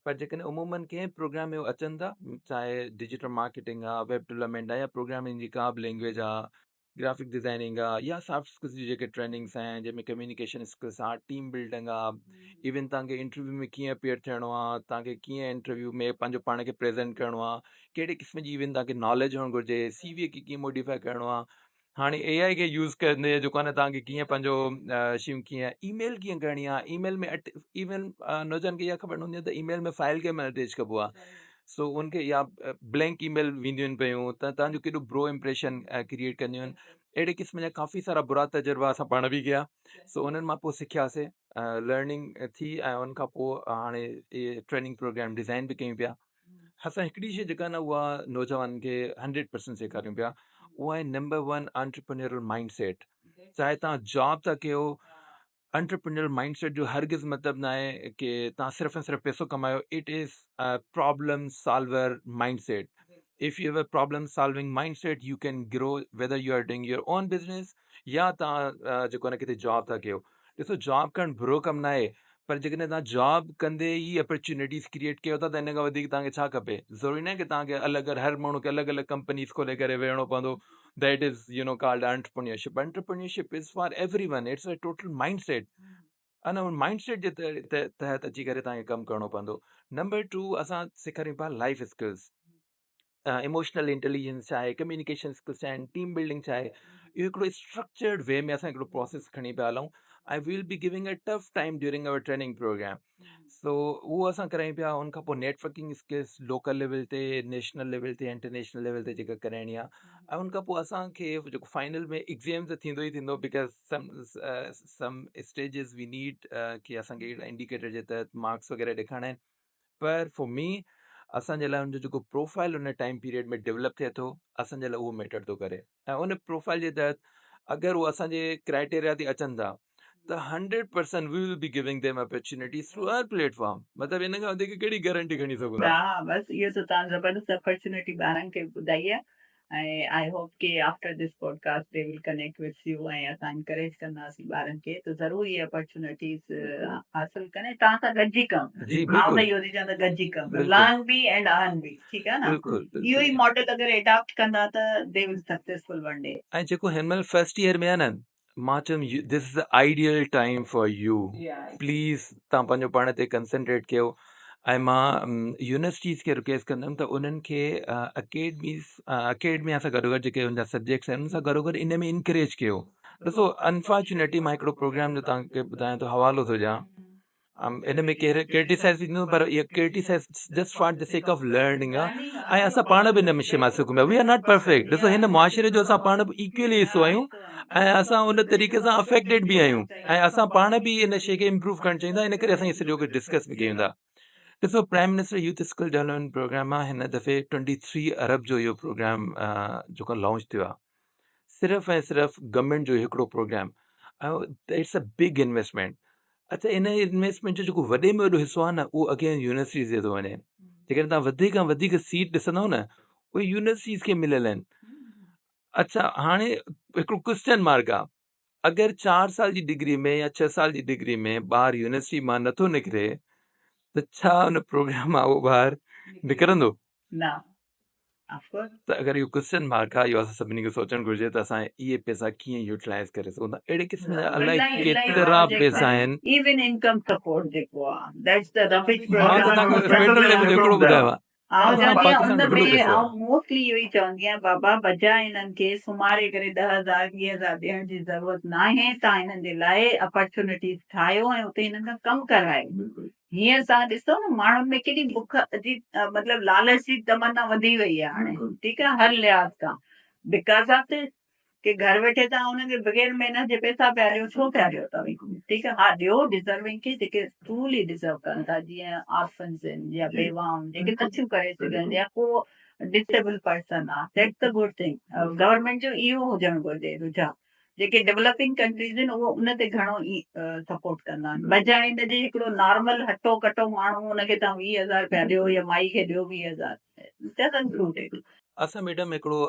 पर जेकॾहिं उमूमन कंहिं प्रोग्राम में अचनि था चाहे डिजिटल मार्केटिंग आहे वेब डेवलपमेंट आहे या प्रोग्रामिंग जी का बि लैंग्वेज आहे ग्राफिक डिज़ाइनिंग आहे या सॉफ्ट स्किल्स जी जेके ट्रेनिंग्स आहिनि जंहिंमें कम्युनिकेशन स्किल्स आहे टीम बिल्डिंग आहे इवन तव्हांखे इंटरव्यू में कीअं अपियर थियणो आहे तव्हांखे कीअं इंटरव्यू में पंहिंजो पाण खे प्रेज़ेंट करिणो आहे कहिड़े क़िस्म जी इवन तव्हांखे नॉलेज हुअणु घुरिजे CV खे कीअं मॉडिफाई करिणो आहे हाणे AI खे यूज़ कंदे जेको आहे न तव्हांखे कीअं पंहिंजो शयूं कीअं ईमेल कीअं करणी आहे ईमेल में इवन नौजवान खे इहा ख़बर न हूंदी आहे त ईमेल में फाइल कंहिं महिल अटैच कबो आहे सो उनखे या ब्लैंक ईमेल वेंदियूं आहिनि पियूं त तव्हांजो केॾो ब्रो इम्प्रेशन क्रिएट कंदियूं आहिनि अहिड़े क़िस्म जा काफ़ी सारा बुरा तजुर्बा असां पाण बि कया सो उन्हनि मां पोइ सिखियासीं लर्निंग थी ऐं उनखां पोइ हाणे इहे ट्रेनिंग प्रोग्राम डिज़ाइन बि कयूं पिया असां हिकिड़ी शइ जेका न उहा नौजवान खे 100% सेखारियूं पिया उहा आहे नंबर 1 एंटरप्रेन्योरल माइंड सेट चाहे तव्हां जॉब था कयो एंटरप्रेन्योरल माइंड सेट जो हरगिज़ मतिलबु न आहे कि तव्हां सिर्फ़ु ऐं सिर्फ़ु पैसो कमायो it is problem solver mind set if you have a problem solving mindset, you can grow whether you are doing your own business या तव्हां जेको आहे न किथे जॉब था कयो। ॾिसो जॉब करणु बुरो कमु न आहे, पर जेकॾहिं तव्हां जॉब कंदे ई अपॉर्चुनिटीज़ क्रिएट कयो था त हिन खां वधीक तव्हांखे छा खपे। ज़रूरी न आहे की तव्हांखे अलॻि हर माण्हू खे अलॻि अलॻि कंपनीज़ खोले करे वेहणो पवंदो। That is called entrepreneurship. Entrepreneurship is for everyone, it's a total mindset. उन माइंडसेट जे तहत अची करे तव्हांखे कमु करिणो पवंदो। नंबर 2, असां सेखारियूं पिया लाइफ स्किल्स। इमोशनल इंटेलिजेंस छा आहे, कम्युनिकेशन स्किल्स छा आहिनि, टीम बिल्डिंग छा आहे, इहो हिकिड़ो स्ट्रक्चर्ड वे में असां हिकिड़ो प्रोसेस खणी पिया हलूं। I will be giving a tough time during our training programme. So उहो असां करायूं पिया। उन खां पोइ नेटवर्किंग स्किल्स लोकल लेवल ते, नेशनल लेवल ते, इंटरनेशनल लेवल ते जेका कराइणी आहे। ऐं उन खां पोइ असांखे जेको फाइनल में एग्ज़ाम त थींदो ई थींदो, because some stages we need कि असांखे इंडिकेटर जे तहत मार्क्स वग़ैरह ॾेखारिणा आहिनि। पर फॉर मी असांजे लाइ हुनजो जेको प्रोफाइल उन टाइम पीरियड में डेवलप थिए थो, असांजे लाइ उहो मैटर थो करे। ऐं उन प्रोफाइल जे तहत अगरि उहो असांजे क्राइटेरिया ते अचनि था त 100% we will be giving them opportunities through our platform. मतिलबु इन खां वधीक कहिड़ी गारंटी खणी सघूं था। हा, बस इहो त तव्हां ज़बरदस्त अपॉर्चुनिटी ॿारनि खे ॿुधाई आहे। ऐं आई होप कि after this podcast they will connect with U ऐं असां इनकरेज कंदासीं ॿारनि खे त ज़रूरु इहे अपॉर्चुनिटीज़ हासिल कनि। तव्हां सां गॾिजी कमु, जी मां त बिल्कुलु इहो थी चवां त गॾिजी कमु, बिल्कुलु लर्न बी एंड अर्न बी, ठीकु आहे न। बिल्कुलु इहो बिल्कुलु। ई मॉडल अगरि एडॉप्ट कंदा त they will successful one day. ऐं जेको हिन महिल फर्स्ट ईयर में आहे न, मां चयुमि this is the ideal time for you. Please तव्हां पंहिंजो पाण ते कंसंट्रेट कयो। ऐं मां यूनिवर्सिटीज़ खे रिक्वेस्ट कंदुमि त उन्हनि खे अकेडमी सां गॾोगॾु जेके उनजा सब्जेक्ट्स आहिनि उन सां गॾोगॾु इन में इनकरेज कयो। ॾिसो अनफॉर्चुनेटली मां हिकिड़ो प्रोग्राम जो तव्हांखे ॿुधायां थो, हवालो थो ॾियां। इन में केरु क्रिटिसाइज़ थींदो, पर इहा criticise just for the sake of learning आहे। ऐं असां पाण बि इन विषय मां सिखूं पिया। We are not perfect. ॾिसो हिन मुआशिरे जो असां पाण बि इक्वली हिसो आहियूं ऐं असां उन तरीक़े सां अफेक्टेड बि आहियूं ऐं असां पाण बि इन शइ खे इम्प्रूव करणु चाहींदा। इन करे असां इहो सॼो कुझु डिस्कस बि कयूं था। ॾिसो prime minister youth skill development programme आहे। हिन दफ़े 23 अरब जो इहो प्रोग्राम जेको लॉन्च थियो आहे, सिर्फ़ु ऐं सिर्फ़ु गवर्नमेंट जो हिकिड़ो प्रोग्राम। ऐं इट्स अ बिग इन्वेस्टमेंट। अच्छा, इन इन्वेस्टमेंट जो जेको वॾे में वॾो हिसो आहे न, उहो अॻियां यूनिवर्सिटीज़ ते थो वञे। जेकॾहिं तव्हां वधीक खां वधीक सीट ॾिसंदव न, उहे यूनिवर्सिटीज़ खे मिलियल आहिनि। अच्छा, हाणे हिकिड़ो क्वेश्चन मार्क आहे, अगरि 4 साल जी डिग्री में या 6 साल जी डिग्री में ॿारु यूनिवर्सिटी मां नथो निकिरे त छा उन प्रोग्राम मां उहो ॿारु निकिरंदो? न, ऑफ कोर्स। त अगरि इहो क्वेश्चन मार्क आहे, इहो असां सभिनी खे सोचणु घुरिजे त असां इहे पैसा कीअं यूटिलाइज़ करे सघूं था। अहिड़े क़िस्म जा अलाए केतिरा पैसा आहिनि। इवन इनकम सपोर्ट जेको आहे, दैट्स द रबिश मां त तव्हांखे फेडरल लेवल जो हिकिड़ो ॿुधायो आहे। ऐं असां पाकिस्तान में वॾो पैसो आहे। मोस्टली इहो ई चवंदी आहियां, बाबा बजाए हिननि खे सुमारे करे 10,000 20,000 ॾियण जी ज़रूरत न आहे। तव्हां हिननि जे लाइ अपॉर्चुनिटीज़ ठाहियो ऐं उते हिननि खां कमु करायो। हीअं तव्हां ॾिसो न, माण्हुनि में केॾी बुख जी मतिलबु लालच जी तमन्ना वधी वई आहे हाणे, ठीकु आहे, हर लिहाज़ खां। बिकॉज़ ऑफ दिस कि घर वेठे तव्हां हुनखे बग़ैर महिनत जे पैसा पिया ॾियो, छो पिया ॾियो तव्हां? ठीकु आहे, हा ॾियो डिज़र्विंग खे, जेके ट्रूली डिज़र्व कनि था, जीअं ऑर्फन्स आहिनि या बेवाऊं जेके नथियूं करे सघनि या को डिसेबल पर्सन आहे, that's the good thing. Government जो इहो हुजणु घुरिजे रुझान। जेके डेवलपिंग कंट्रीज़ आहिनि उहो उन ते घणो ई सपोर्ट कंदा आहिनि। बजाए इन जे हिकिड़ो नॉर्मल हटो कटो माण्हू हुनखे तव्हां 20,000 पिया ॾियो या माई खे ॾियो 20,000। असां मैडम हिकिड़ो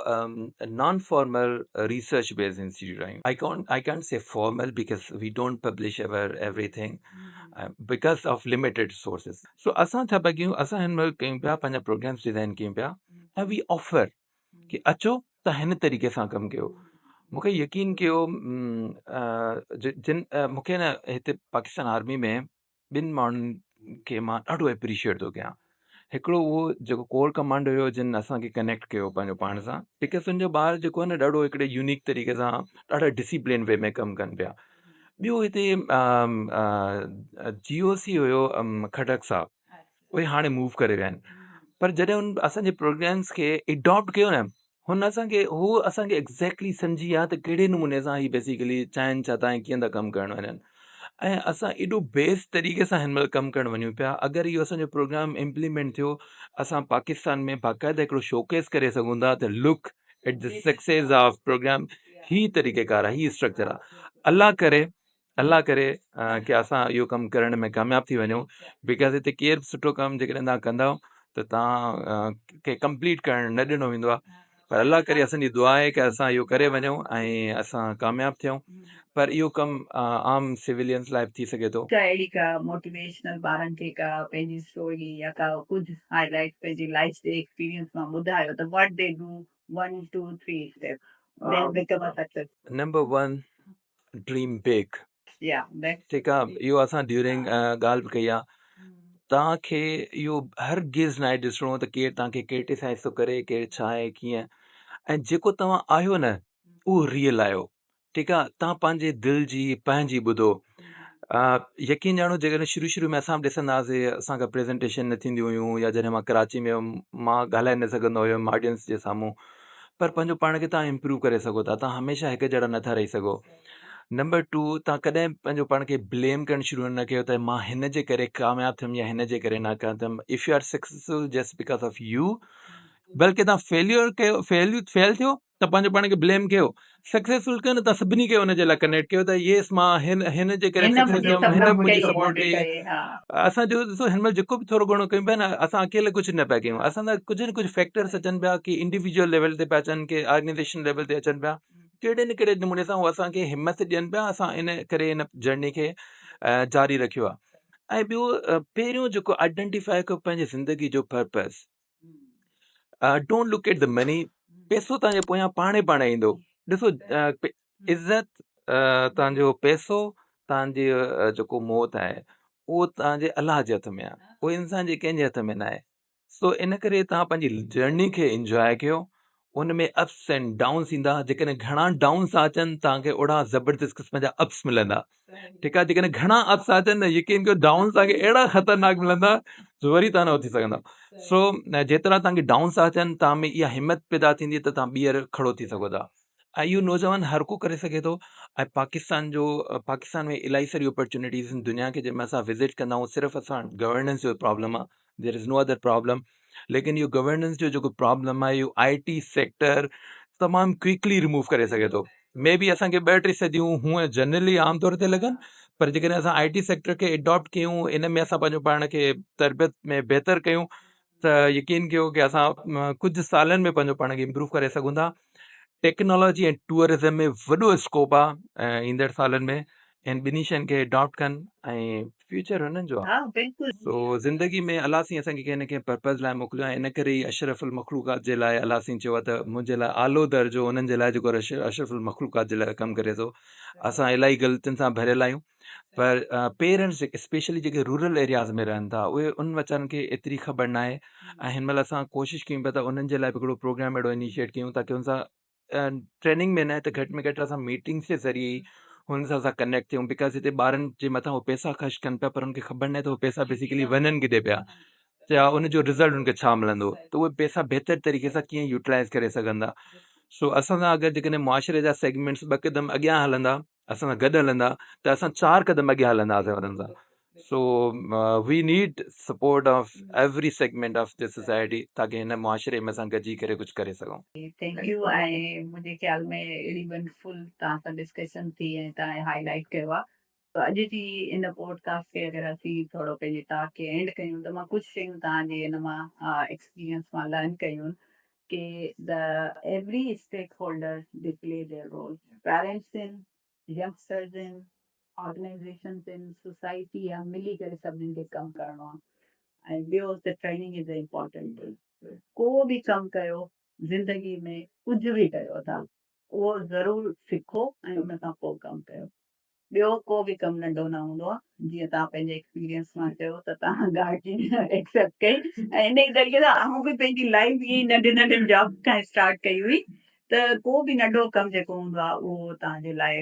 non formal research based institute आहियूं। I can't say formal because we don't publish our everything because of limited sources. So असां छा पिया कयूं, असां हिन महिल कयूं पिया, पंहिंजा प्रोग्राम्स डिज़ाइन कयूं पिया ऐं वी ऑफर कि अचो त हिन तरीक़े सां कमु कयो। मूंखे यकीन कयो, मूंखे न हिते पाकिस्तान आर्मी में ॿिनि माण्हुनि खे मां ॾाढो एप्रिशिएट थो कयां। हिकिड़ो उहो जेको कोर कमांडो हुयो जिन असांखे कनेक्ट कयो पंहिंजो पाण सां, बिकॉज़ उनजो ॿार जेको आहे न ॾाढो हिकिड़े यूनिक तरीक़े सां ॾाढा डिसिप्लिन वे में कमु कनि पिया। ॿियो हिते GOC हुयो खटक साहब, उहे हाणे मूव करे विया आहिनि। पर जॾहिं उन असांजे प्रोग्राम्स खे एडॉप्ट कयो न, हुन असांखे एग्ज़ैक्टली सम्झी विया त कहिड़े नमूने सां ही बेसिकली चाहिनि छा था ऐं कीअं था कमु करणु वञनि। ऐं असां एॾो बेस्ट तरीक़े सां हिन महिल कमु करणु वञूं पिया। अगरि इहो असांजो प्रोग्राम इम्प्लीमेंट थियो, असां पाकिस्तान में बाक़ाइदा हिकिड़ो शोकेस करे सघूं था त look at the success of program. ही तरीक़ेकार आहे, ही स्ट्रक्चर आहे। अल्लाह करे कि असां इहो कमु करण में कामयाबु थी वञूं। बिकॉज़ हिते केरु बि सुठो कमु जेकॾहिं तव्हां कंदव त तव्हां खे कंप्लीट करणु न ॾिनो वेंदो आहे। पर अलाह करे असांजी दुआ आहे की असां इहो करे वञूं ऐं असां कामयाबु थियूं। पर इहो कमु आम सिविलियंस लाइ बि थी सघे थो। त अहिड़ी का मोटिवेशनल ॿारनि खे का पंहिंजी स्टोरी या का कुझु हाईलाइट पंहिंजी लाइफ जे एक्सपीरियंस मां ॿुधायो त what they do 1 2 3 step then become a success. Number 1, dream big. या दैट्स ठीकु आहे, इहो असां ड्यूरिंग ॻाल्हि बि कई आहे। तव्हांखे इहो हरगिज़ न आहे ॾिसणो त केरु तव्हांखे क्रिटिसाइज़ थो करे, केरु छा आहे कीअं। ऐं जेको तव्हां आहियो न उहो रियल आहियो। ठीकु आहे, तव्हां पंहिंजे दिलि जी पंहिंजी ॿुधो। यकीन ॼाणो जेकॾहिं शुरू में असां बि ॾिसंदा हुआसीं, असांखां प्रेज़ेंटेशन न थींदियूं हुयूं, या जॾहिं मां कराची में हुयुमि मां ॻाल्हाए न सघंदो हुयुमि ऑडियंस जे साम्हूं। पर पंहिंजो पाण खे तव्हां इम्प्रूव करे सघो था, तव्हां हमेशह हिकु जहिड़ा नथा रही सघो। नंबर 2, तव्हां कॾहिं पंहिंजो पाण खे ब्लेम करणु शुरू न कयो त मां हिन जे करे कामयाबु थियुमि या हिन जे करे नाकामयाबु थियुमि। If you are successful just because of you, बल्कि तव्हां फेल थियो त पंहिंजो पाण खे ब्लेम कयो। सक्सेसफुल कयो न तव्हां सभिनी खे हुनजे लाइ कनेक्ट कयो त येस मां हिन जे करे हिन सक्सेस मुंहिंजी थियुमि, हिन सपोर्ट मुंहिंजी कई सपोर्ट हिन कई। करे हा असां जो ॾिसो हिन महिल जेको बि थोरो घणो कयूं पिया न, असां अकेले कुझु न पिया कयूं। असां सां कुझु न कुझु फैक्टर्स अचनि पिया कि इंडिविजुअल लेवल ते पिया अचनि, कि ऑर्गेनाइज़ेशन लेवल ते अचनि पिया। कहिड़े न कहिड़े नमूने सां उहे असांखे हिमत ॾियनि पिया। असां इन करे इन जर्नी खे जारी रखियो आहे। ऐं ॿियो, पहिरियों जेको आइडेंटिफाई कयो पंहिंजी ज़िंदगी जो purpose. Don't look at the money. पैसो तव्हांजे पोयां पाण ईंदो। ॾिसो, इज़त, तव्हांजो पैसो, तव्हांजी जेको मौत आहे उहो तव्हांजे अलाह जे हथ में आहे, उहो इंसान जे कंहिंजे हथ में न आहे। सो इन करे तव्हां पंहिंजी जर्नी खे इंजॉय कयो। उन में अप्स एंड डाउन्स ईंदा। जेकॾहिं घणा डाउन्स था अचनि तव्हांखे ओड़ा ज़बरदस्त क़िस्म जा अप्स मिलंदा। ठीकु आहे, जेकॾहिं घणा अप्स था अचनि न, यकीन कयो डाउन्स तव्हांखे अहिड़ा ख़तरनाक मिलंदा जो वरी तव्हां न उथी सघंदा। सो जेतिरा तव्हांखे डाउन्स था अचनि, तव्हां में इहा हिमत पैदा थींदी त तव्हां ॿीहर खड़ो थी सघो था। ऐं इहो नौजवान हर को करे सघे थो। ऐं पाकिस्तान में इलाही सारी अपॉर्चुनिटीज़ आहिनि। दुनिया खे जंहिंमें असां विज़िट कंदा आहियूं, सिर्फ़ु असां गवर्नेंस जो प्रॉब्लम आहे, there is no other problem. लेकिन इहो गवर्नेंस जो जेको प्रॉब्लम आहे, इहो IT सेक्टर तमामु क्विकली रिमूव करे सघे थो। मे बी असांखे 2-3 सदियूं हूअं जनरली आम तौर ते लॻनि, पर जेकॾहिं असां IT सेक्टर खे एडॉप्ट कयूं, इन में असां पंहिंजो पाण खे तरबियत में बहितर कयूं, त यकीन कयो कि असां कुझु सालनि में पंहिंजो पाण खे इम्प्रूव करे सघूं था। टेक्नोलॉजी ऐं टूरिज़म में वॾो स्कोप आहे ईंदड़ सालनि में। इन ॿिन्ही शयुनि खे एडॉप्ट कनि ऐं फ्यूचर हुननि जो आहे। हा बिल्कुलु सो ज़िंदगी में अलाह साईं असांखे कंहिं न कंहिं पर्पज़ लाइ मोकिलियो आहे। इन करे ई अशरफुल मखलूक़ात जे लाइ अलाह साईं चयो आहे त मुंहिंजे लाइ आलो दर्जो उन्हनि जे लाइ जेको अशरफुल मखलूक़ात जे लाइ कमु करे थो। असां इलाही ग़लतियुनि सां भरियल आहियूं, पर पेरेंट्स स्पेशली जेके रूरल एरियाज़ में रहनि था, उहे उन वीचारनि खे एतिरी ख़बर न आहे। ऐं हिन महिल असां कोशिशि कयूं पिया त उन्हनि जे लाइ बि हिकिड़ो प्रोग्राम अहिड़ो इनिशिएट कयूं ताकी हुन सां ट्रेनिंग में न त घटि में घटि असां मीटिंग्स जे ज़रिए ई हुन सां असां कनेक्ट थियूं। बिकॉज़ हिते ॿारनि जे मथां उहे पैसा ख़र्चु कनि पिया, पर उनखे ख़बर न आहे त उहे पैसा बेसिकली वञनि किथे पिया, या उनजो रिज़ल्ट उनखे छा मिलंदो, त उहे पैसा बहितर तरीक़े सां कीअं यूटिलाइज़ करे सघंदा। सो असां सां अगरि जेकॾहिं मुआशिरे जा सेगमेंट्स 2 क़दम अॻियां हलंदा, असां सां गॾु हलंदा, त असां 4 क़दम अॻियां हलंदासीं उन्हनि सां। So we need support of every segment of this society ताकी हिन मुआशिरे में असां गॾिजी करे कुझु करे सघूं। Thank U. ऐं मुंहिंजे ख़्याल में अहिड़ी वंडरफुल तव्हां सां डिस्कशन थी ऐं तव्हां हाईलाइट कयो आहे। त अॼु जी इन पॉडकास्ट खे अगरि असीं थोरो पंहिंजे टाक खे एंड कयूं त मां कुझु शयूं तव्हांजे हिन मां एक्सपीरियंस मां लर्न कयूं कि the every stake holder they play their role. Parents आहिनि, यंगस्टर्स आहिनि, ऑर्गेनाइज़ेशन्स आहिनि, सोसाइटी आहे, मिली करे सभिनीनि खे कमु करिणो आहे। ऐं ॿियो त ट्रेनिंग इज़ इम्पॉर्टेंट। को बि कमु कयो ज़िंदगी में, कुझु बि कयो था, उहो ज़रूरु सिखो ऐं उन खां पोइ कमु कयो। ॿियो को बि कमु नंढो न हूंदो आहे। जीअं तव्हां पंहिंजे एक्सपीरियंस मां चयो त तव्हां गार्डनिंग एक्सेप्ट कई ऐं इन ई तरीक़े सां आऊं बि पंहिंजी लाइफ ईअं नंढे नंढे जॉब खां स्टार्ट कई हुई। त को बि नंढो कमु जेको हूंदो आहे उहो तव्हांजे लाइ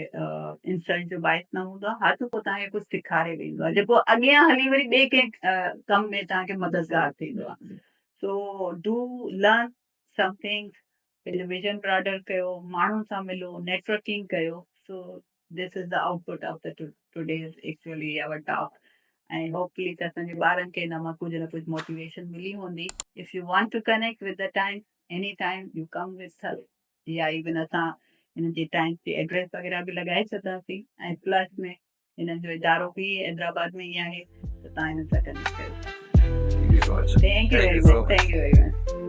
इंसल्ट जो बाइस न हूंदो आहे। हर को तव्हांखे कुझु सेखारे वेंदो आहे जेको अॻियां हली वरी ॿिए कंहिं कम में तव्हांखे मददगार थींदो आहे। सो डू लर्न समथिंग, पंहिंजो विजन ब्रॉडर कयो, माण्हुनि सां मिलो, नेटवर्किंग कयो। सो this is the output of the today's actually our talk. And hopefully त असांजे ॿारनि खे हिन मां कुझु न कुझु मोटिवेशन मिली हूंदी। If you want to connect with the time, anytime you come with us, या इवन असां हिन जे टाइम ते एड्रेस वग़ैरह बि लॻाए छॾंदासीं। ऐं प्लस में हिननि जो इदारो बि हैदराबाद में ई आहे, त तव्हां हिन सां कनेक्ट कयो। much. Thank you very so much. much. Thank you very much.